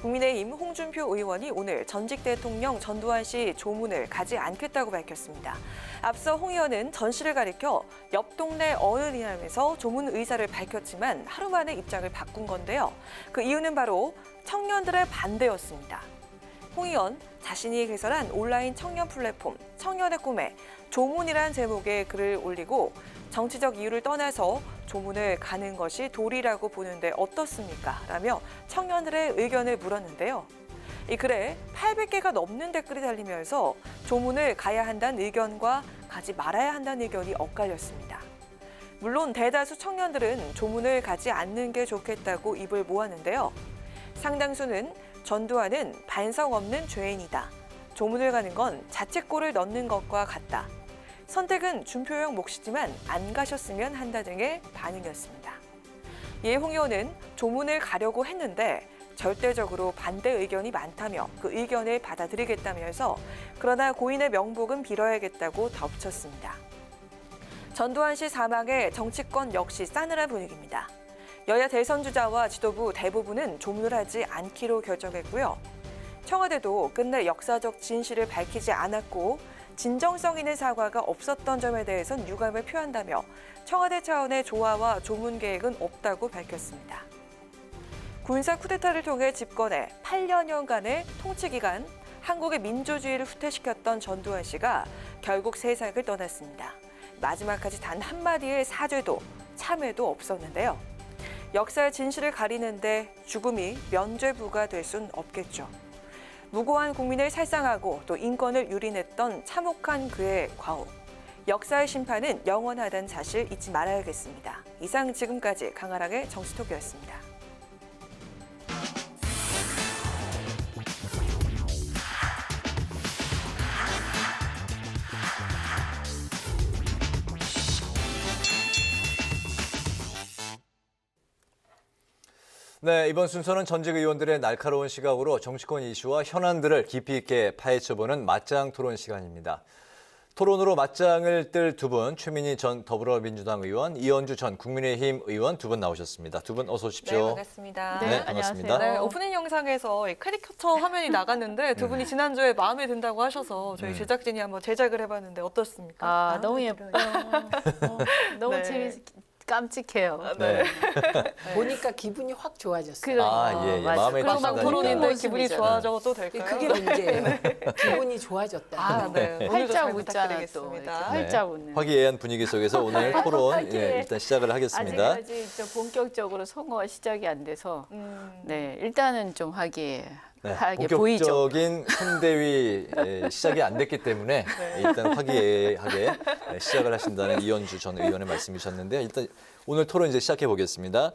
국민의힘 홍준표 의원이 오늘 전직 대통령 전두환 씨 조문을 가지 않겠다고 밝혔습니다. 앞서 홍 의원은 전 씨를 가리켜 옆 동네 어른이라면서 조문 의사를 밝혔지만 하루 만에 입장을 바꾼 건데요. 그 이유는 바로 청년들의 반대였습니다. 홍 의원 자신이 개설한 온라인 청년 플랫폼 청년의 꿈에 조문이라는 제목의 글을 올리고 정치적 이유를 떠나서 조문을 가는 것이 도리라고 보는데 어떻습니까? 라며 청년들의 의견을 물었는데요. 이 글에 800개가 넘는 댓글이 달리면서 조문을 가야 한다는 의견과 가지 말아야 한다는 의견이 엇갈렸습니다. 물론 대다수 청년들은 조문을 가지 않는 게 좋겠다고 입을 모았는데요. 상당수는 전두환은 반성 없는 죄인이다. 조문을 가는 건 자책골을 넣는 것과 같다. 선택은 준표형 몫이지만 안 가셨으면 한다 등의 반응이었습니다. 이에 홍 의원은 조문을 가려고 했는데 절대적으로 반대 의견이 많다며 그 의견을 받아들이겠다면서 그러나 고인의 명복은 빌어야겠다고 덧붙였습니다. 전두환 씨 사망에 정치권 역시 싸늘한 분위기입니다. 여야 대선 주자와 지도부 대부분은 조문을 하지 않기로 결정했고요. 청와대도 끝내 역사적 진실을 밝히지 않았고 진정성 있는 사과가 없었던 점에 대해선 유감을 표한다며 청와대 차원의 조화와 조문 계획은 없다고 밝혔습니다. 군사 쿠데타를 통해 집권해 8년여간의 통치기간 한국의 민주주의를 후퇴시켰던 전두환 씨가 결국 세상을 떠났습니다. 마지막까지 단 한마디의 사죄도 참회도 없었는데요. 역사의 진실을 가리는데 죽음이 면죄부가 될 순 없겠죠. 무고한 국민을 살상하고 또 인권을 유린했던 참혹한 그의 과오. 역사의 심판은 영원하다는 사실 잊지 말아야겠습니다. 이상 지금까지 강하락의 정치톡이었습니다. 네, 이번 순서는 전직 의원들의 날카로운 시각으로 정치권 이슈와 현안들을 깊이 있게 파헤쳐보는 맞짱 토론 시간입니다. 토론으로 맞짱을 뜰 두 분, 최민희 전 더불어민주당 의원, 이현주 전 국민의힘 의원 두 분 나오셨습니다. 두 분 어서 오십시오. 네, 반갑습니다. 네, 반갑습니다. 네, 오프닝 영상에서 캐리커처 화면이 나갔는데 두 분이 지난주에 마음에 든다고 하셔서 저희 제작진이 한번 제작을 해봤는데 어떻습니까? 아, 너무 예뻐요. 너무 네. 깜찍해요. 네. 보니까 기분이 확 좋아졌어요. 그러니까. 예. 마음에 그럼 막 토론인데 모습이죠. 기분이 좋아져도 될까요? 그게 문제예요. 기분이 좋아졌다. 네. 활짝 웃잖아 또. 네. 활짝 웃는. 화기애애한 분위기 속에서 오늘 토론 일단 시작을 하겠습니다. 아직까지 좀 본격적으로 선거가 시작이 안 돼서 네 일단은 좀 화기애애하게 보이죠. 본격적인 선대위 시작이 안 됐기 때문에 일단 화기애애하게 시작을 하신다는 이현주 전 의원의 말씀이셨는데 일단 오늘 토론 이제 시작해 보겠습니다.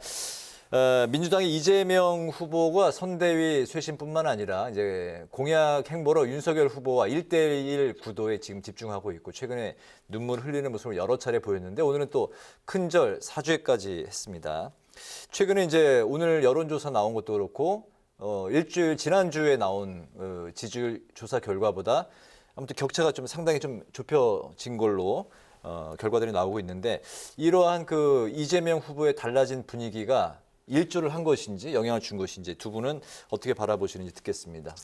민주당의 이재명 후보가 선대위 쇄신뿐만 아니라 이제 공약 행보로 윤석열 후보와 1대1 구도에 지금 집중하고 있고 최근에 눈물 흘리는 모습을 여러 차례 보였는데 오늘은 또 큰절 사죄까지 했습니다. 최근에 이제 오늘 여론조사 나온 것도 그렇고 일주일 지난주에 나온 지지율 조사 결과보다 아무튼 격차가 좀 상당히 좀 좁혀진 걸로 결과들이 나오고 있는데 이러한 그 이재명 후보의 달라진 분위기가 일조를 한 것인지 영향을 준 것인지 두 분은 어떻게 바라보시는지 듣겠습니다.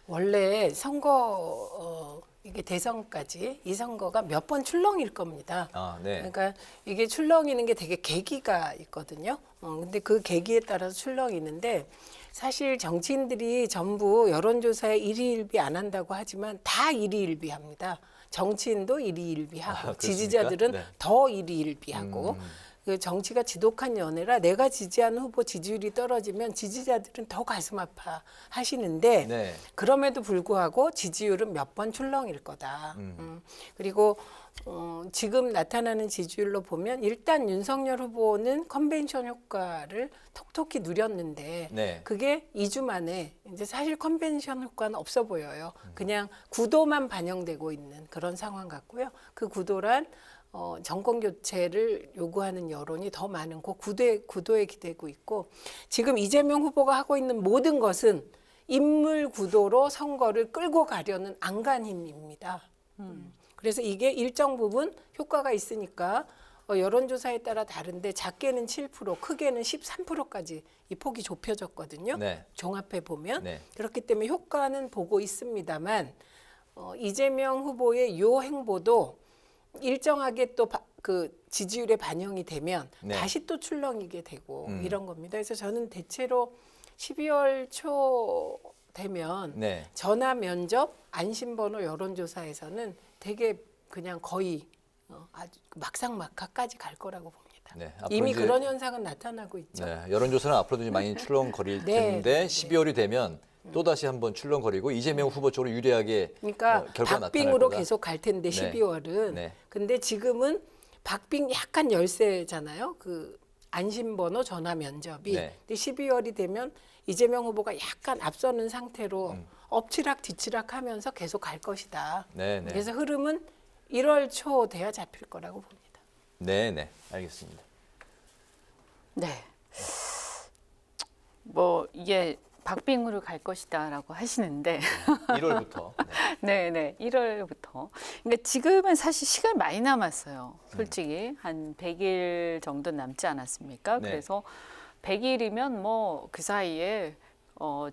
원래 선거 이게 대선까지 이 선거가 몇 번 출렁일 겁니다. 네. 그러니까 이게 출렁이는 게 되게 계기가 있거든요. 근데 그 계기에 따라서 출렁이는데 사실 정치인들이 전부 여론조사에 일희일비 안 한다고 하지만 다 일희일비합니다. 정치인도 일희일비하고 지지자들은 네. 더 일희일비하고 그 정치가 지독한 연애라 내가 지지하는 후보 지지율이 떨어지면 지지자들은 더 가슴 아파 하시는데 네. 그럼에도 불구하고 지지율은 몇 번 출렁일 거다. 그리고 지금 나타나는 지지율로 보면 일단 윤석열 후보는 컨벤션 효과를 톡톡히 누렸는데 네. 그게 2주 만에 이제 사실 컨벤션 효과는 없어 보여요. 그냥 구도만 반영되고 있는 그런 상황 같고요. 그 구도란 정권 교체를 요구하는 여론이 더 많은 그 구도에 기대고 있고 지금 이재명 후보가 하고 있는 모든 것은 인물 구도로 선거를 끌고 가려는 안간힘입니다. 그래서 이게 일정 부분 효과가 있으니까 여론조사에 따라 다른데 작게는 7%, 크게는 13%까지 이 폭이 좁혀졌거든요. 네. 종합해 보면. 네. 그렇기 때문에 효과는 보고 있습니다만 이재명 후보의 요 행보도 일정하게 또 그 지지율에 반영이 되면 네. 다시 또 출렁이게 되고 이런 겁니다. 그래서 저는 대체로 12월 초 되면 네. 전화 면접 안심번호 여론조사에서는 되게 그냥 거의 아주 막상막하까지 갈 거라고 봅니다. 네, 이미 그런 현상은 나타나고 있죠. 네, 여론조사는 앞으로도 좀 많이 출렁거릴 텐데 12월이 되면 또다시 한번 출렁거리고 이재명 후보 쪽으로 유리하게 그러니까 결과가 박빙으로 나타날 거다. 계속 갈 텐데 네. 12월은. 네. 근데 지금은 박빙 약간 열세잖아요. 그 안심번호 전화 면접이. 네. 근데 12월이 되면 이재명 후보가 약간 앞서는 상태로 엎치락 뒤치락 하면서 계속 갈 것이다. 네, 네. 그래서 흐름은 1월 초 돼야 잡힐 거라고 봅니다. 네, 네, 알겠습니다. 네. 뭐 이게 박빙으로 갈 것이다라고 하시는데 1월부터. 네, 네. 1월부터. 그러니까 지금은 사실 시간 많이 남았어요. 솔직히 한 100일 정도 남지 않았습니까? 네. 그래서 100일이면 뭐 그 사이에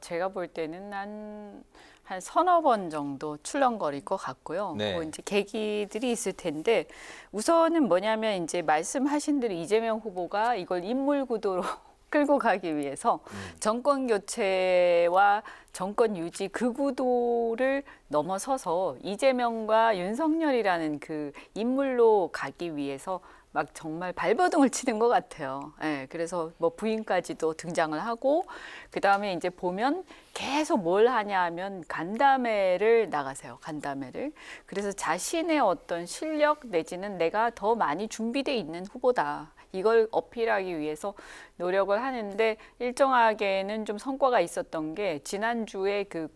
제가 볼 때는 한 서너 번 정도 출렁거릴 것 같고요. 네. 뭐 이제 계기들이 있을 텐데 우선은 뭐냐면 이제 말씀하신 대로 이재명 후보가 이걸 인물 구도로 끌고 가기 위해서 정권 교체와 정권 유지 그 구도를 넘어서서 이재명과 윤석열이라는 그 인물로 가기 위해서 막 정말 발버둥을 치는 것 같아요. 예, 그래서 뭐 부인까지도 등장을 하고 그다음에 이제 보면 계속 뭘 하냐 하면 간담회를 나가세요. 간담회를. 그래서 자신의 어떤 실력 내지는 내가 더 많이 준비돼 있는 후보다. 이걸 어필하기 위해서 노력을 하는데 일정하게는 좀 성과가 있었던 게 지난주에 그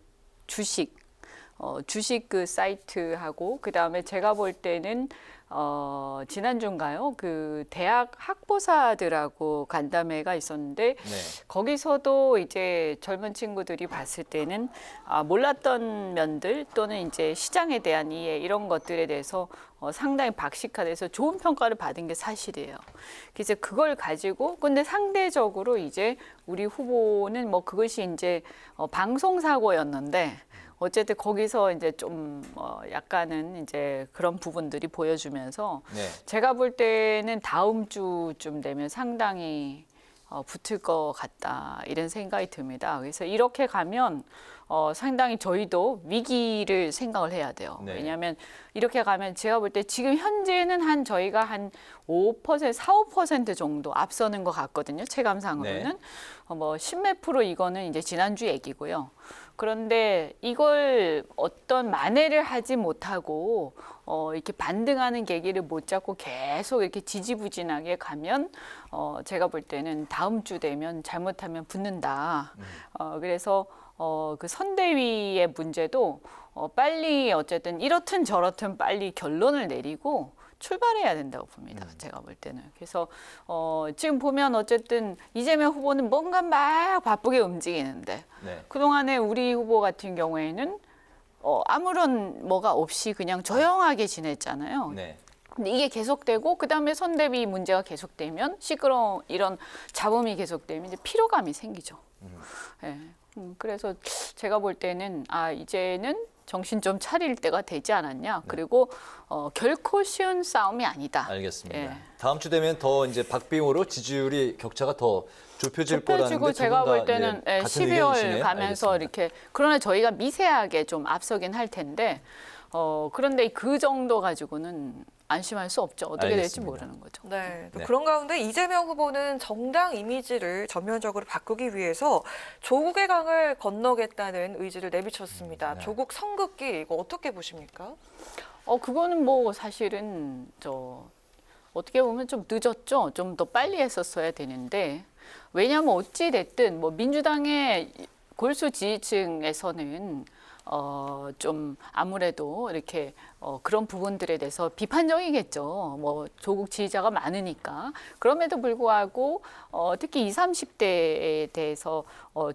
주식 그 사이트하고 그다음에 제가 볼 때는 지난주인가요? 그 대학 학부사들하고 간담회가 있었는데 네. 거기서도 이제 젊은 친구들이 봤을 때는 몰랐던 면들 또는 이제 시장에 대한 이해 이런 것들에 대해서 상당히 박식화돼서 좋은 평가를 받은 게 사실이에요. 그래서 그걸 가지고 근데 상대적으로 이제 우리 후보는 뭐 그것이 이제 방송 사고였는데 어쨌든 거기서 이제 좀 약간은 이제 그런 부분들이 보여주면서 네. 제가 볼 때는 다음 주쯤 되면 상당히 붙을 것 같다 이런 생각이 듭니다. 그래서 이렇게 가면 상당히 저희도 위기를 생각을 해야 돼요. 네. 왜냐하면 이렇게 가면 제가 볼 때 지금 현재는 저희가 한 5%, 4, 5% 정도 앞서는 것 같거든요. 체감상으로는. 네. 뭐 10몇 프로 이거는 이제 지난주 얘기고요. 그런데 이걸 어떤 만회를 하지 못하고 이렇게 반등하는 계기를 못 잡고 계속 이렇게 지지부진하게 가면 제가 볼 때는 다음 주 되면 잘못하면 붙는다. 그래서 그 선대위의 문제도 빨리 어쨌든 이렇든 저렇든 빨리 결론을 내리고 출발해야 된다고 봅니다. 제가 볼 때는. 그래서 지금 보면 어쨌든 이재명 후보는 뭔가 막 바쁘게 움직이는데 네. 그동안에 우리 후보 같은 경우에는 아무런 뭐가 없이 그냥 조용하게 지냈잖아요. 네. 근데 이게 계속되고 그다음에 선대위 문제가 계속되면 시끄러운 이런 잡음이 계속되면 이제 피로감이 생기죠. 네. 그래서 제가 볼 때는 이제는 정신 좀 차릴 때가 되지 않았냐. 그리고 결코 쉬운 싸움이 아니다. 알겠습니다. 예. 다음 주 되면 더 이제 박빙으로 지지율이 격차가 더 좁혀질 거라는 게 제가 볼 두분 다 때는 같은 12월 의견이시네요. 가면서 알겠습니다. 이렇게 그러나 저희가 미세하게 좀 앞서긴 할 텐데 그런데 그 정도 가지고는 안심할 수 없죠. 어떻게 될지 알겠습니다. 모르는 거죠. 네, 또 네. 그런 가운데 이재명 후보는 정당 이미지를 전면적으로 바꾸기 위해서 조국의 강을 건너겠다는 의지를 내비쳤습니다. 네. 조국 성급기 이거 어떻게 보십니까? 그거는 뭐 사실은 어떻게 보면 좀 늦었죠. 좀 더 빨리 했었어야 되는데 왜냐하면 어찌 됐든 뭐 민주당의 골수 지지층에서는 좀 아무래도 이렇게 그런 부분들에 대해서 비판적이겠죠. 뭐 조국 지지자가 많으니까. 그럼에도 불구하고 특히 20, 30대에 대해서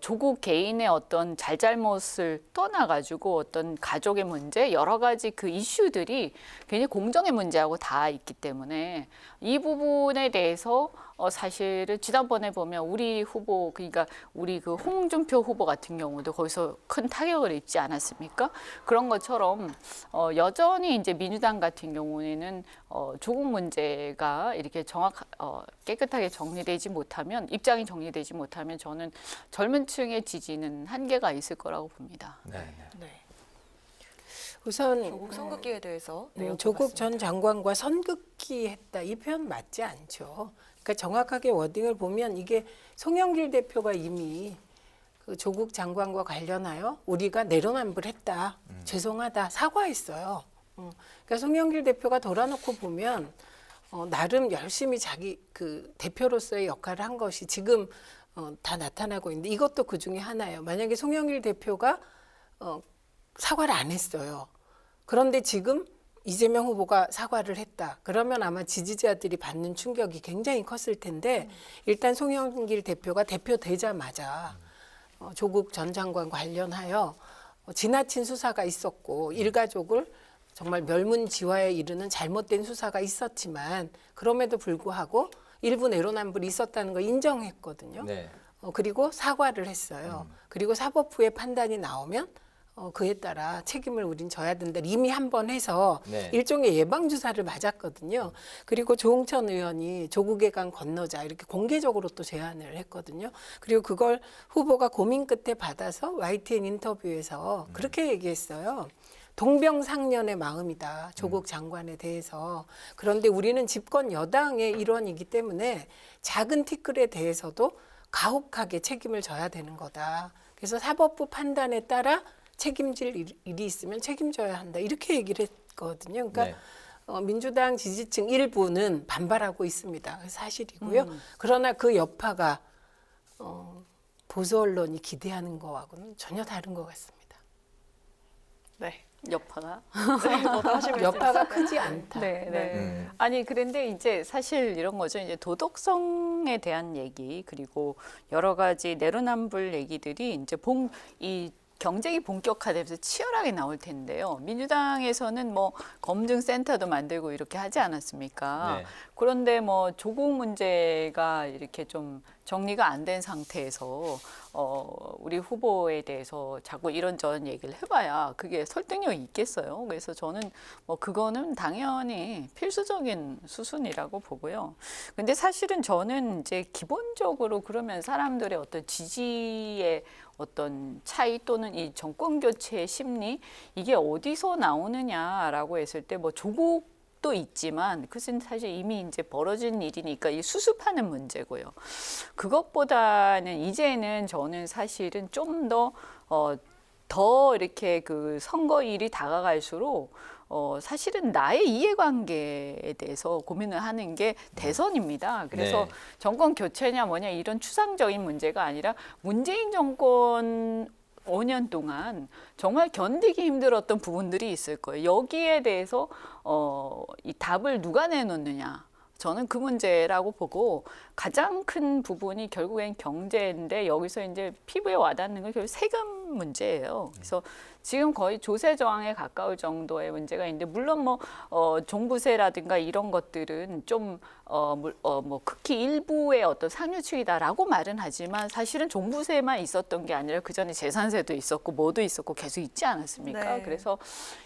조국 개인의 어떤 잘잘못을 떠나가지고 어떤 가족의 문제, 여러 가지 그 이슈들이 굉장히 공정의 문제하고 다 있기 때문에 이 부분에 대해서 사실은 지난번에 보면 우리 후보 그러니까 우리 그 홍준표 후보 같은 경우도 거기서 큰 타격을 입지 않았습니까? 그런 것처럼 여전히 이제 민주당 같은 경우에는 조국 문제가 이렇게 깨끗하게 정리되지 못하면 입장이 정리되지 못하면 저는 젊은 층의 지지는 한계가 있을 거라고 봅니다. 네. 우선 조국 성급기에 대해서 조국 전 장관과 선긋기 했다 이 표현 맞지 않죠. 그러니까 정확하게 워딩을 보면 이게 송영길 대표가 이미 그 조국 장관과 관련하여 우리가 내로남불했다, 죄송하다 사과했어요. 그러니까 송영길 대표가 돌아놓고 보면 나름 열심히 자기 그 대표로서의 역할을 한 것이 지금 다 나타나고 있는데 이것도 그 중에 하나예요. 만약에 송영길 대표가 사과를 안 했어요. 그런데 지금 이재명 후보가 사과를 했다. 그러면 아마 지지자들이 받는 충격이 굉장히 컸을 텐데 일단 송영길 대표가 대표되자마자 조국 전 장관 관련하여 지나친 수사가 있었고 일가족을 정말 멸문지화에 이르는 잘못된 수사가 있었지만 그럼에도 불구하고 일부 내로남불이 있었다는 걸 인정했거든요. 네. 그리고 사과를 했어요. 그리고 사법부의 판단이 나오면 그에 따라 책임을 우린 져야 된다. 이미 한 번 해서 네. 일종의 예방주사를 맞았거든요. 그리고 조응천 의원이 조국의 강 건너자 이렇게 공개적으로 또 제안을 했거든요. 그리고 그걸 후보가 고민 끝에 받아서 YTN 인터뷰에서 그렇게 얘기했어요. 동병상련의 마음이다. 조국 장관에 대해서. 그런데 우리는 집권 여당의 일원이기 때문에 작은 티끌에 대해서도 가혹하게 책임을 져야 되는 거다. 그래서 사법부 판단에 따라 책임질 일이 있으면 책임져야 한다. 이렇게 얘기를 했거든요. 그러니까 네. 민주당 지지층 일부는 반발하고 있습니다. 사실이고요. 그러나 그 여파가 보수 언론이 기대하는 거하고는 전혀 다른 것 같습니다. 네. 여파가 여파가 크지 않다. 네. 아니 그런데 이제 사실 이런 거죠. 이제 도덕성에 대한 얘기 그리고 여러 가지 내로남불 얘기들이 이제 이 경쟁이 본격화되면서 치열하게 나올 텐데요. 민주당에서는 뭐 검증센터도 만들고 이렇게 하지 않았습니까? 네. 그런데 뭐 조국 문제가 이렇게 좀 정리가 안 된 상태에서 우리 후보에 대해서 자꾸 이런저런 얘기를 해봐야 그게 설득력이 있겠어요. 그래서 저는 뭐 그거는 당연히 필수적인 수순이라고 보고요. 근데 사실은 저는 이제 기본적으로 그러면 사람들의 어떤 지지의 어떤 차이 또는 이 정권 교체의 심리 이게 어디서 나오느냐라고 했을 때 뭐 조국도 있지만 그것은 사실 이미 이제 벌어진 일이니까 이 수습하는 문제고요. 그것보다는 이제는 저는 사실은 좀 더 이렇게 그 선거일이 다가갈수록 사실은 나의 이해관계에 대해서 고민을 하는 게 대선입니다. 그래서 네. 정권 교체냐 뭐냐 이런 추상적인 문제가 아니라 문재인 정권 5년 동안 정말 견디기 힘들었던 부분들이 있을 거예요. 여기에 대해서 이 답을 누가 내놓느냐. 저는 그 문제라고 보고 가장 큰 부분이 결국엔 경제인데 여기서 이제 피부에 와닿는 건 결국 세금 문제예요. 그래서 지금 거의 조세 저항에 가까울 정도의 문제가 있는데 물론 뭐 종부세라든가 이런 것들은 좀 뭐 극히 일부의 어떤 상류층이다라고 말은 하지만 사실은 종부세만 있었던 게 아니라 그 전에 재산세도 있었고 뭐도 있었고 계속 있지 않았습니까? 네. 그래서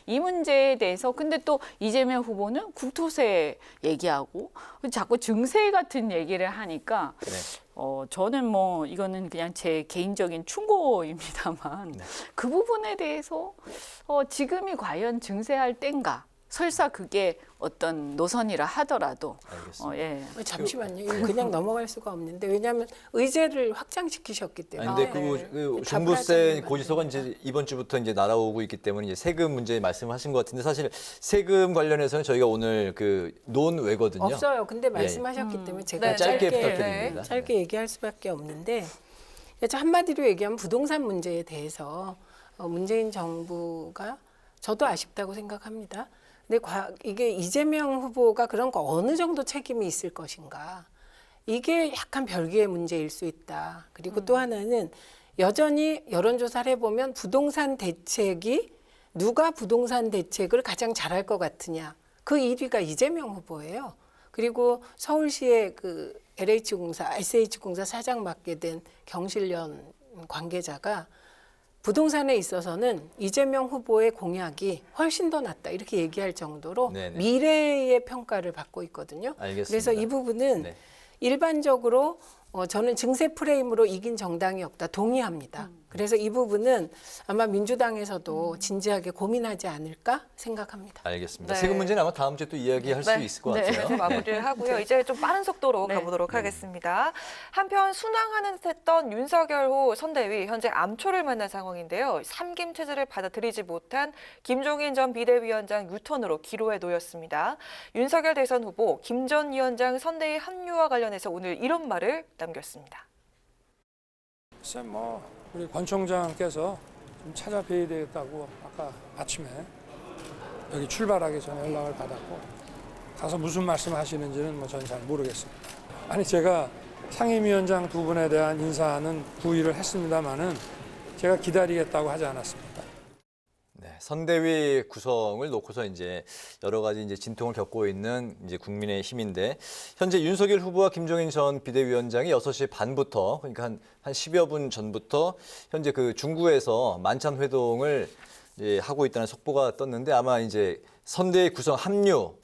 이 문제에 대해서 근데 또 이재명 후보는 국토세 얘기하고 자꾸 증세 같은 얘기를 하니까 네. 저는 뭐 이거는 그냥 제 개인적인 충고입니다만 그 부분에 대해서 지금이 과연 증세할 때인가? 설사 그게 어떤 노선이라 하더라도 예. 잠시만요. 이거 그냥 넘어갈 수가 없는데 왜냐하면 의제를 확장시키셨기 때문에. 아니, 근데 그 종부세 고지서가 이제 이번 주부터 이제 날아오고 있기 때문에 이제 세금 문제 말씀하신 것 같은데 사실 세금 관련해서는 저희가 오늘 그 논외거든요. 없어요. 근데 말씀하셨기 때문에 제가 네, 짧게 부탁드립니다. 짧게 얘기할 수밖에 없는데 한마디로 얘기하면 부동산 문제에 대해서 문재인 정부가 저도 아쉽다고 생각합니다. 근데 이게 이재명 후보가 그런 거 어느 정도 책임이 있을 것인가. 이게 약간 별개의 문제일 수 있다. 그리고 또 하나는 여전히 여론조사를 해보면 부동산 대책이 누가 부동산 대책을 가장 잘할 것 같으냐. 그 1위가 이재명 후보예요. 그리고 서울시의 그 LH공사, SH공사 사장 맡게 된 경실련 관계자가 부동산에 있어서는 이재명 후보의 공약이 훨씬 더 낫다 이렇게 얘기할 정도로 네네. 미래의 평가를 받고 있거든요. 알겠습니다. 그래서 이 부분은 네. 일반적으로 저는 증세 프레임으로 이긴 정당이 없다 동의합니다. 그래서 이 부분은 아마 민주당에서도 진지하게 고민하지 않을까 생각합니다. 알겠습니다. 네. 세금 문제는 아마 다음 주에 또 이야기할 수 있을 것 같아요. 그래서 마무리를 하고요. 이제 좀 빠른 속도로 네. 가보도록 하겠습니다. 한편 순항하는 듯했던 윤석열 후 선대위 현재 암초를 만난 상황인데요. 삼김 체제를 받아들이지 못한 김종인 전 비대위원장 유턴으로 기로에 놓였습니다. 윤석열 대선 후보 김 전 위원장 선대위 합류와 관련해서 오늘 이런 말을 남겼습니다. 글쎄 우리 권 총장께서 좀 찾아뵈야 되겠다고 아까 아침에 여기 출발하기 전에 연락을 받았고 가서 무슨 말씀하시는지는 저는 잘 모르겠습니다. 아니 제가 상임위원장 두 분에 대한 인사는 구의를 했습니다마는 제가 기다리겠다고 하지 않았습니다. 네, 선대위 구성을 놓고서 이제 여러 가지 이제 진통을 겪고 있는 이제 국민의힘인데 현재 윤석열 후보와 김종인 전 비대위원장이 6시 반부터 그러니까 한 10여 분 전부터 현재 그 중구에서 만찬 회동을 이제 하고 있다는 속보가 떴는데 아마 이제 선대위 구성 합류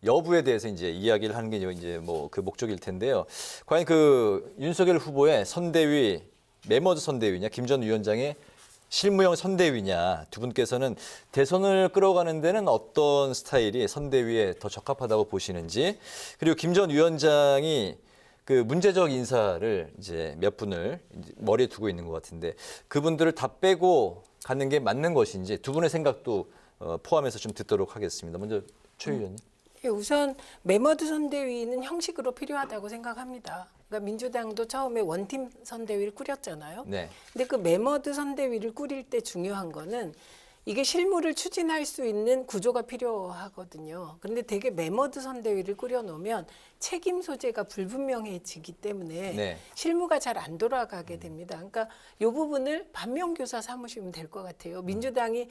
여부에 대해서 이제 이야기를 하는 게 이제 뭐 그 목적일 텐데요. 과연 그 윤석열 후보의 선대위 메머드 선대위냐 김 전 위원장의 실무형 선대위냐 두 분께서는 대선을 끌어가는 데는 어떤 스타일이 선대위에 더 적합하다고 보시는지 그리고 김 전 위원장이 그 문제적 인사를 이제 몇 분을 이제 머리에 두고 있는 것 같은데 그분들을 다 빼고 가는 게 맞는 것인지 두 분의 생각도 포함해서 좀 듣도록 하겠습니다. 먼저 최 의원님. 우선 메머드 선대위는 형식으로 필요하다고 생각합니다. 그러니까 민주당도 처음에 원팀 선대위를 꾸렸잖아요. 네. 근데 그 메머드 선대위를 꾸릴 때 중요한 거는 이게 실무를 추진할 수 있는 구조가 필요하거든요. 그런데 되게 메머드 선대위를 꾸려놓으면 책임 소재가 불분명해지기 때문에 네. 실무가 잘 안 돌아가게 됩니다. 그러니까 이 부분을 반면교사 삼으시면 될 것 같아요. 민주당의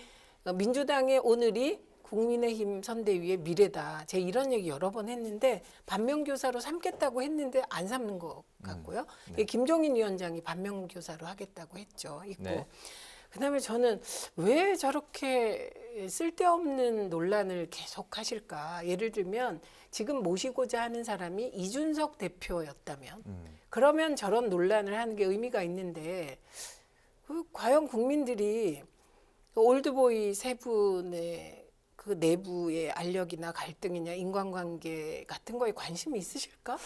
오늘이 국민의힘 선대위의 미래다. 제가 이런 얘기 여러 번 했는데 반면교사로 삼겠다고 했는데 안 삼는 것 같고요. 네. 김종인 위원장이 반면교사로 하겠다고 했죠. 있고. 네. 그다음에 저는 왜 저렇게 쓸데없는 논란을 계속 하실까? 예를 들면 지금 모시고자 하는 사람이 이준석 대표였다면 그러면 저런 논란을 하는 게 의미가 있는데 과연 국민들이 올드보이 세 분의 그 내부의 알력이나 갈등이냐 인간관계 같은 거에 관심이 있으실까?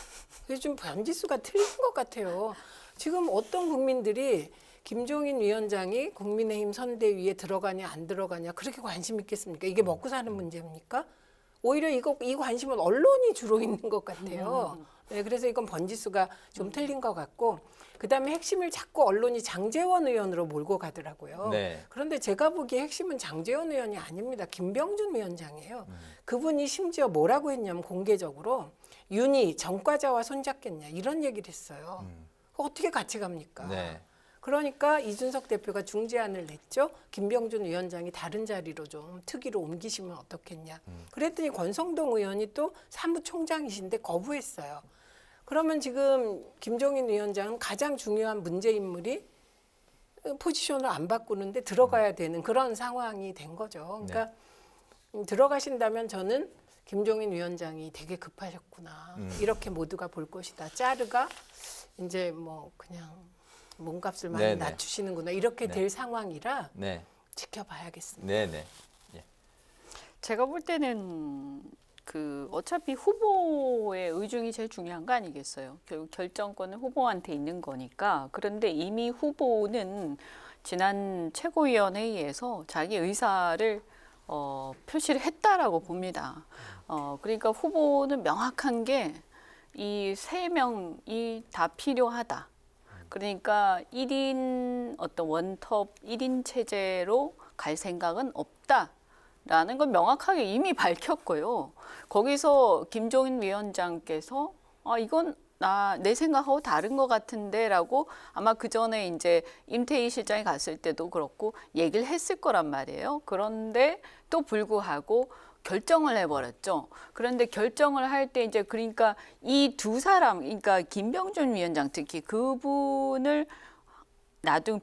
그게 좀 변지수가 틀린 것 같아요. 지금 어떤 국민들이 김종인 위원장이 국민의힘 선대위에 들어가냐 안 들어가냐 그렇게 관심 있겠습니까? 이게 먹고 사는 문제입니까? 오히려 이 관심은 언론이 주로 있는 것 같아요. 네, 그래서 이건 번지수가 좀 틀린 것 같고 그다음에 핵심을 자꾸 언론이 장제원 의원으로 몰고 가더라고요. 네. 그런데 제가 보기에 핵심은 장제원 의원이 아닙니다. 김병준 위원장이에요. 그분이 심지어 뭐라고 했냐면 공개적으로 윤희 전과자와 손잡겠냐 이런 얘기를 했어요. 어떻게 같이 갑니까? 네. 그러니까 이준석 대표가 중재안을 냈죠. 김병준 위원장이 다른 자리로 좀 특위로 옮기시면 어떻겠냐. 그랬더니 권성동 의원이 또 사무총장이신데 거부했어요. 그러면 지금 김종인 위원장은 가장 중요한 문제 인물이 포지션을 안 바꾸는데 들어가야 되는 그런 상황이 된 거죠. 그러니까 들어가신다면 저는 김종인 위원장이 되게 급하셨구나. 이렇게 모두가 볼 것이다. 짜르가 이제 뭐 그냥 몸값을 많이 네네. 낮추시는구나. 이렇게 네. 될 상황이라 네. 지켜봐야겠습니다. 네네. 제가 볼 때는 그 어차피 후보의 의중이 제일 중요한 거 아니겠어요? 결국 결정권은 후보한테 있는 거니까. 그런데 이미 후보는 지난 최고위원회의에서 자기 의사를 표시를 했다라고 봅니다. 그러니까 후보는 명확한 게 이 세 명이 다 필요하다. 그러니까 1인 어떤 원톱 1인 체제로 갈 생각은 없다라는 건 명확하게 이미 밝혔고요. 거기서 김종인 위원장께서 이건 내 생각하고 다른 것 같은데라고 아마 그 전에 이제 임태희 실장이 갔을 때도 그렇고 얘기를 했을 거란 말이에요. 그런데 또 불구하고 결정을 해버렸죠. 그런데 결정을 할 때 이제 그러니까 이 두 사람, 그러니까 김병준 위원장 특히 그분을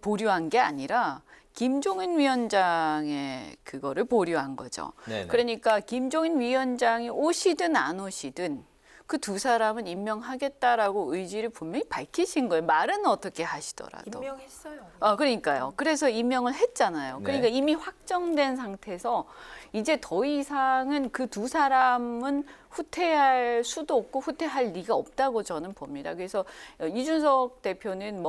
보류한 게 아니라 김종인 위원장의 그거를 보류한 거죠. 네네. 그러니까 김종인 위원장이 오시든 안 오시든 그 두 사람은 임명하겠다라고 의지를 분명히 밝히신 거예요. 말은 어떻게 하시더라도. 임명했어요. 그러니까요. 그래서 임명을 했잖아요. 그러니까 네. 이미 확정된 상태에서 이제 더 이상은 그 두 사람은 후퇴할 수도 없고 후퇴할 리가 없다고 저는 봅니다. 그래서 이준석 대표는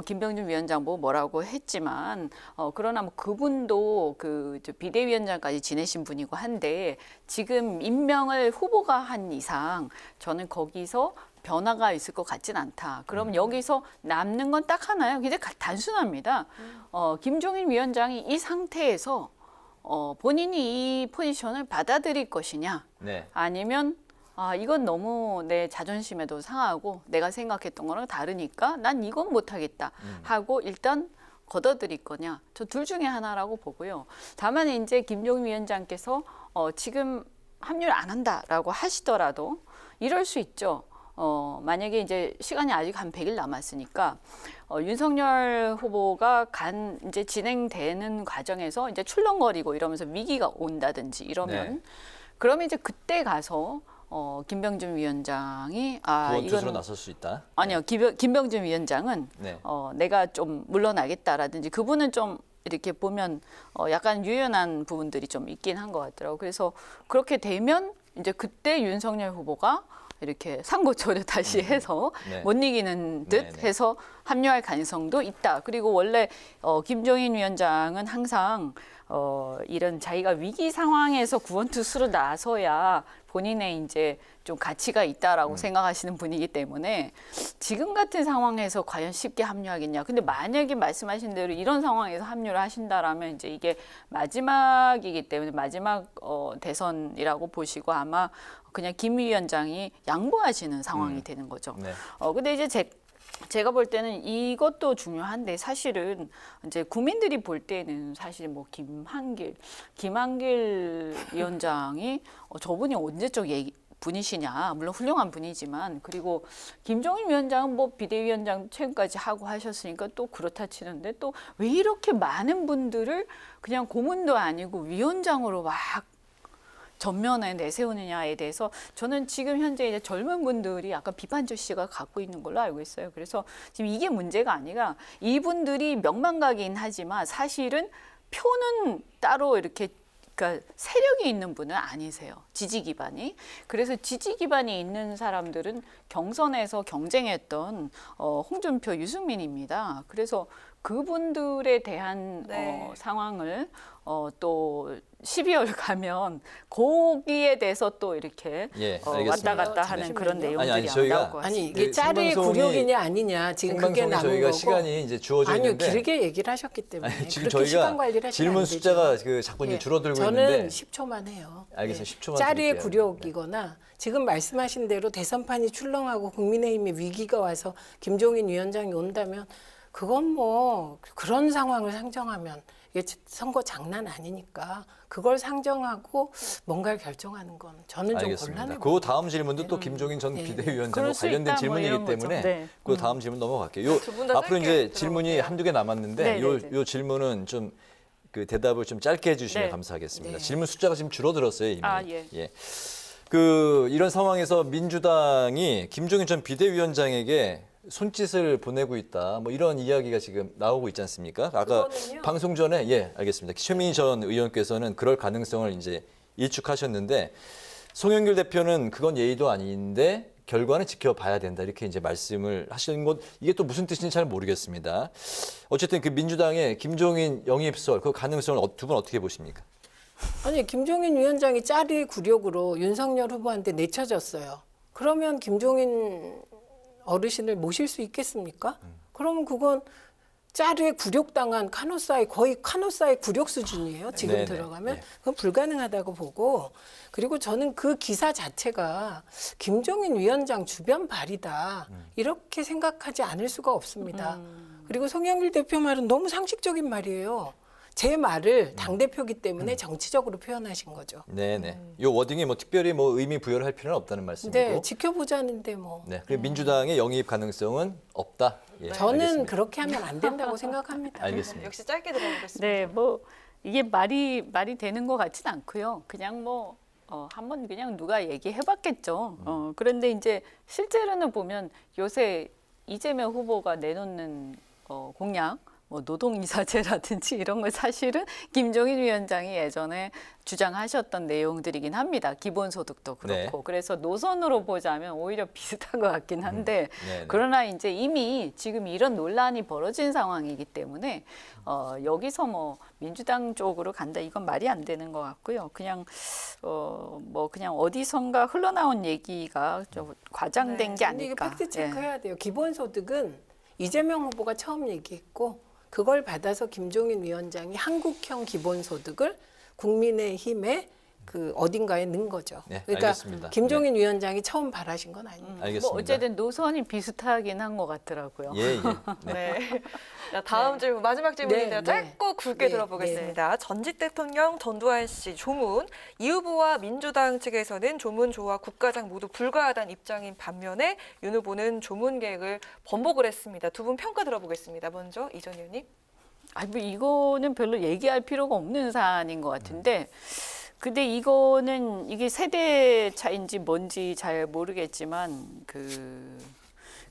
김병준 위원장 뭐라고 했지만 그러나 그분도 비대위원장까지 지내신 분이고 한데 지금 임명을 후보가 한 이상 저는 거기서 변화가 있을 것 같진 않다. 그럼 여기서 남는 건 딱 하나예요. 굉장히 단순합니다. 김종인 위원장이 이 상태에서 본인이 이 포지션을 받아들일 것이냐, 네. 아니면 이건 너무 내 자존심에도 상하고 내가 생각했던 거랑 다르니까 난 이건 못하겠다 하고 일단 걷어들일 거냐, 저 둘 중에 하나라고 보고요. 다만 이제 김종인 위원장께서 지금 합류를 안 한다라고 하시더라도 이럴 수 있죠. 만약에 이제 시간이 아직 한 100일 남았으니까 윤석열 후보가 이제 진행되는 과정에서 이제 출렁거리고 이러면서 위기가 온다든지 이러면 그러면 이제 그때 가서 김병준 위원장이 구원투수로 나설 수 있다. 아니요, 김병준 위원장은 내가 좀 물러나겠다라든지 그분은 좀 이렇게 보면 약간 유연한 부분들이 좀 있긴 한 것 같더라고요. 그래서 그렇게 되면 이제 그때 윤석열 후보가 이렇게 상고초려 다시 해서 못 이기는 듯 해서 합류할 가능성도 있다. 그리고 원래 김종인 위원장은 항상 이런 자기가 위기 상황에서 구원투수로 나서야 본인의 이제 좀 가치가 있다라고 생각하시는 분이기 때문에 지금 같은 상황에서 과연 쉽게 합류하겠냐. 근데 만약에 말씀하신 대로 이런 상황에서 합류를 하신다라면 이제 이게 마지막이기 때문에 마지막 대선이라고 보시고 아마 그냥 김 위원장이 양보하시는 상황이 되는 거죠. 근데 이제 제가 볼 때는 이것도 중요한데 사실은 이제 국민들이 볼 때는 사실 뭐 김한길 위원장이 저분이 언제적 분이시냐, 물론 훌륭한 분이지만, 그리고 김종인 위원장은 뭐 비대위원장 최근까지 하고 하셨으니까 또 그렇다 치는데 또 왜 이렇게 많은 분들을 그냥 고문도 아니고 위원장으로 막 전면에 내세우느냐에 대해서 저는 지금 현재 이제 젊은 분들이 약간 비판적 시각을 갖고 있는 걸로 알고 있어요. 그래서 지금 이게 문제가 아니라 이분들이 명망각이긴 하지만 사실은 표는 따로 이렇게 그러니까 세력이 있는 분은 아니세요. 지지 기반이. 그래서 지지 기반이 있는 사람들은 경선에서 경쟁했던 홍준표, 유승민입니다. 그래서 그분들에 대한 상황을 또 12월 가면 거기에 대해서 또 이렇게 왔다 갔다 하는 그런 내용들이 나올 것 같습니다. 아니 이게 짤의 굴욕이냐 아니냐 지금 그게 남은 저희가 거고. 시간이 이제 주어져 아니요, 있는데 길게 얘기를 하셨기 때문에 지금 그렇게 저희가 시간 관리를 하시면 질문 안 되죠. 숫자가 자꾸 이제 줄어들고 저는 있는데 10초만 해요. 알겠습니다. 10초만 짤의 드릴게요. 굴욕이거나 지금 말씀하신 대로 대선판이 출렁하고 국민의힘에 위기가 와서 김종인 위원장이 온다면 그건 뭐 그런 상황을 상정하면 이게 선거 장난 아니니까 그걸 상정하고 뭔가를 결정하는 건 저는 좀 알겠습니다. 곤란해. 그 다음 질문도 또 김종인 전 비대위원장과 관련된 질문이기 때문에 그 다음 질문 넘어갈게요. 앞으로 이제 질문이 한두 개 남았는데 요 질문은 좀 그 대답을 좀 짧게 해주시면 감사하겠습니다. 질문 숫자가 지금 줄어들었어요 이미. 예. 그 이런 상황에서 민주당이 김종인 전 비대위원장에게 손짓을 보내고 있다. 뭐 이런 이야기가 지금 나오고 있지 않습니까? 아까 그거는요. 방송 전에 알겠습니다. 최민희 전 의원께서는 그럴 가능성을 이제 일축하셨는데 송영길 대표는 그건 예의도 아닌데 결과는 지켜봐야 된다. 이렇게 이제 말씀을 하시는 것 이게 또 무슨 뜻인지 잘 모르겠습니다. 어쨌든 그 민주당의 김종인 영입설 그 가능성을 두 분 어떻게 보십니까? 아니 김종인 위원장이 짤의 굴욕으로 윤석열 후보한테 내쳐졌어요. 그러면 김종인 어르신을 모실 수 있겠습니까? 그러면 그건 짤의 굴욕당한 거의 카노사의 굴욕 수준이에요. 지금 들어가면 그건 불가능하다고 보고 그리고 저는 그 기사 자체가 김종인 위원장 주변 발이다 이렇게 생각하지 않을 수가 없습니다. 그리고 송영길 대표 말은 너무 상식적인 말이에요. 제 말을 당대표기 때문에 정치적으로 표현하신 거죠. 네네. 요 워딩이 뭐 특별히 뭐 의미 부여를 할 필요는 없다는 말씀이고. 네, 지켜보자는데 뭐. 네, 그리고 민주당의 영입 가능성은 없다. 예, 저는 알겠습니다. 그렇게 하면 안 된다고 생각합니다. 알겠습니다. 역시 짧게 들어보겠습니다. 네, 뭐 이게 말이 되는 것 같진 않고요. 그냥 뭐 한번 그냥 누가 얘기해봤겠죠. 그런데 이제 실제로는 보면 요새 이재명 후보가 내놓는 공약. 뭐 노동이사제라든지 이런 걸 사실은 김종인 위원장이 예전에 주장하셨던 내용들이긴 합니다. 기본소득도 그렇고. 그래서 노선으로 보자면 오히려 비슷한 것 같긴 한데 그러나 이제 이미 지금 이런 논란이 벌어진 상황이기 때문에 여기서 뭐 민주당 쪽으로 간다 이건 말이 안 되는 것 같고요. 그냥 뭐 그냥 어디선가 흘러나온 얘기가 좀 과장된 게 아닐까. 이게 팩트 체크해야 돼요. 기본소득은 이재명 후보가 처음 얘기했고 그걸 받아서 김종인 위원장이 한국형 기본소득을 국민의힘에 그 어딘가에 넣은 거죠. 네, 그러니까 알겠습니다. 김종인 위원장이 처음 바라신 건 아닙니다. 알겠습니다. 뭐 어쨌든 노선이 비슷하긴 한 것 같더라고요. 예. 네. 자, 다음 질문, 마지막 질문인데요. 짧고 굵게 들어보겠습니다. 전직 대통령 전두환 씨 조문, 이 후보와 민주당 측에서는 조문 조와 국가장 모두 불가하다는 입장인 반면에 윤 후보는 조문 계획을 번복을 했습니다. 두 분 평가 들어보겠습니다. 먼저 이 전 의원님. 뭐 이거는 별로 얘기할 필요가 없는 사안인 것 같은데 근데 이게 세대 차인지 뭔지 잘 모르겠지만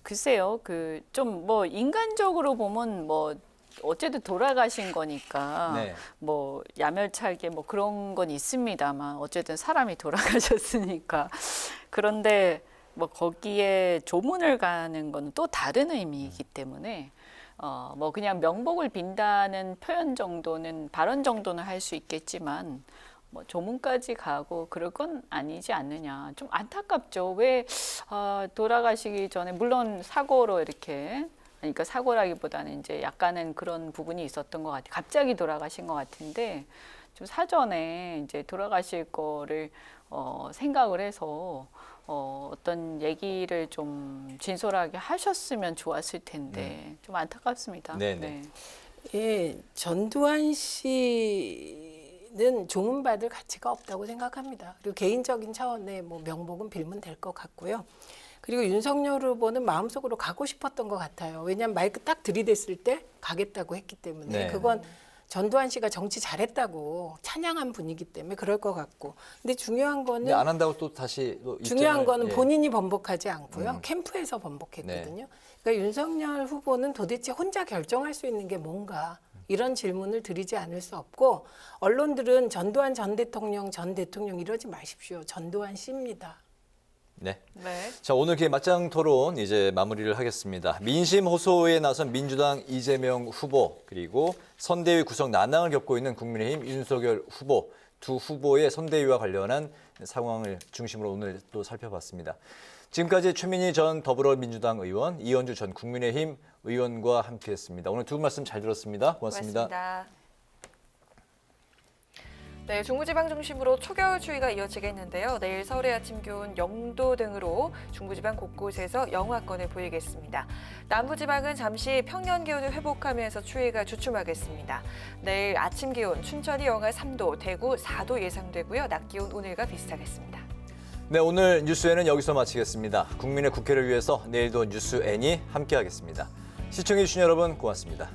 글쎄요 좀 뭐 인간적으로 보면 뭐 어쨌든 돌아가신 거니까 뭐 야멸차게 뭐 그런 건 있습니다만 어쨌든 사람이 돌아가셨으니까 그런데 뭐 거기에 조문을 가는 건 또 다른 의미이기 때문에 뭐 그냥 명복을 빈다는 표현 정도는 발언 정도는 할 수 있겠지만 뭐 조문까지 가고 그럴 건 아니지 않느냐. 좀 안타깝죠. 왜 돌아가시기 전에 물론 사고로 이렇게 그러니까 사고라기보다는 이제 약간은 그런 부분이 있었던 것 같아요. 갑자기 돌아가신 것 같은데 좀 사전에 이제 돌아가실 거를 생각을 해서 어떤 얘기를 좀 진솔하게 하셨으면 좋았을 텐데 좀 안타깝습니다. 네네. 예, 전두환 씨는 조문받을 가치가 없다고 생각합니다. 그리고 개인적인 차원의 뭐 명복은 빌면 될 것 같고요. 그리고 윤석열 후보는 마음속으로 가고 싶었던 것 같아요. 왜냐하면 마이크 딱 들이댔을 때 가겠다고 했기 때문에 네. 그건 전두환 씨가 정치 잘했다고 찬양한 분이기 때문에 그럴 것 같고. 근데 중요한 거는 근데 안 한다고 또 다시 또 중요한 입장을, 거는 예. 본인이 번복하지 않고요. 캠프에서 번복했거든요. 네. 그러니까 윤석열 후보는 도대체 혼자 결정할 수 있는 게 뭔가 이런 질문을 드리지 않을 수 없고 언론들은 전두환 전 대통령 이러지 마십시오. 전두환 씨입니다. 네. 네. 자, 오늘 그 맞짱 토론 이제 마무리를 하겠습니다. 민심 호소에 나선 민주당 이재명 후보 그리고 선대위 구성 난항을 겪고 있는 국민의힘 윤석열 후보 두 후보의 선대위와 관련한 상황을 중심으로 오늘 또 살펴봤습니다. 지금까지 최민희 전 더불어민주당 의원, 이현주 전 국민의힘 의원과 함께했습니다. 오늘 두 분 말씀 잘 들었습니다. 고맙습니다. 네, 중부지방 중심으로 초겨울 추위가 이어지겠는데요. 내일 서울의 아침 기온 0도 등으로 중부지방 곳곳에서 영하권을 보이겠습니다. 남부지방은 잠시 평년 기온을 회복하면서 추위가 주춤하겠습니다. 내일 아침 기온 춘천이 영하 3도, 대구 4도 예상되고요. 낮 기온 오늘과 비슷하겠습니다. 네, 오늘 뉴스에는 여기서 마치겠습니다. 국민의 국회를 위해서 내일도 뉴스 N이 함께하겠습니다. 시청해주신 여러분 고맙습니다.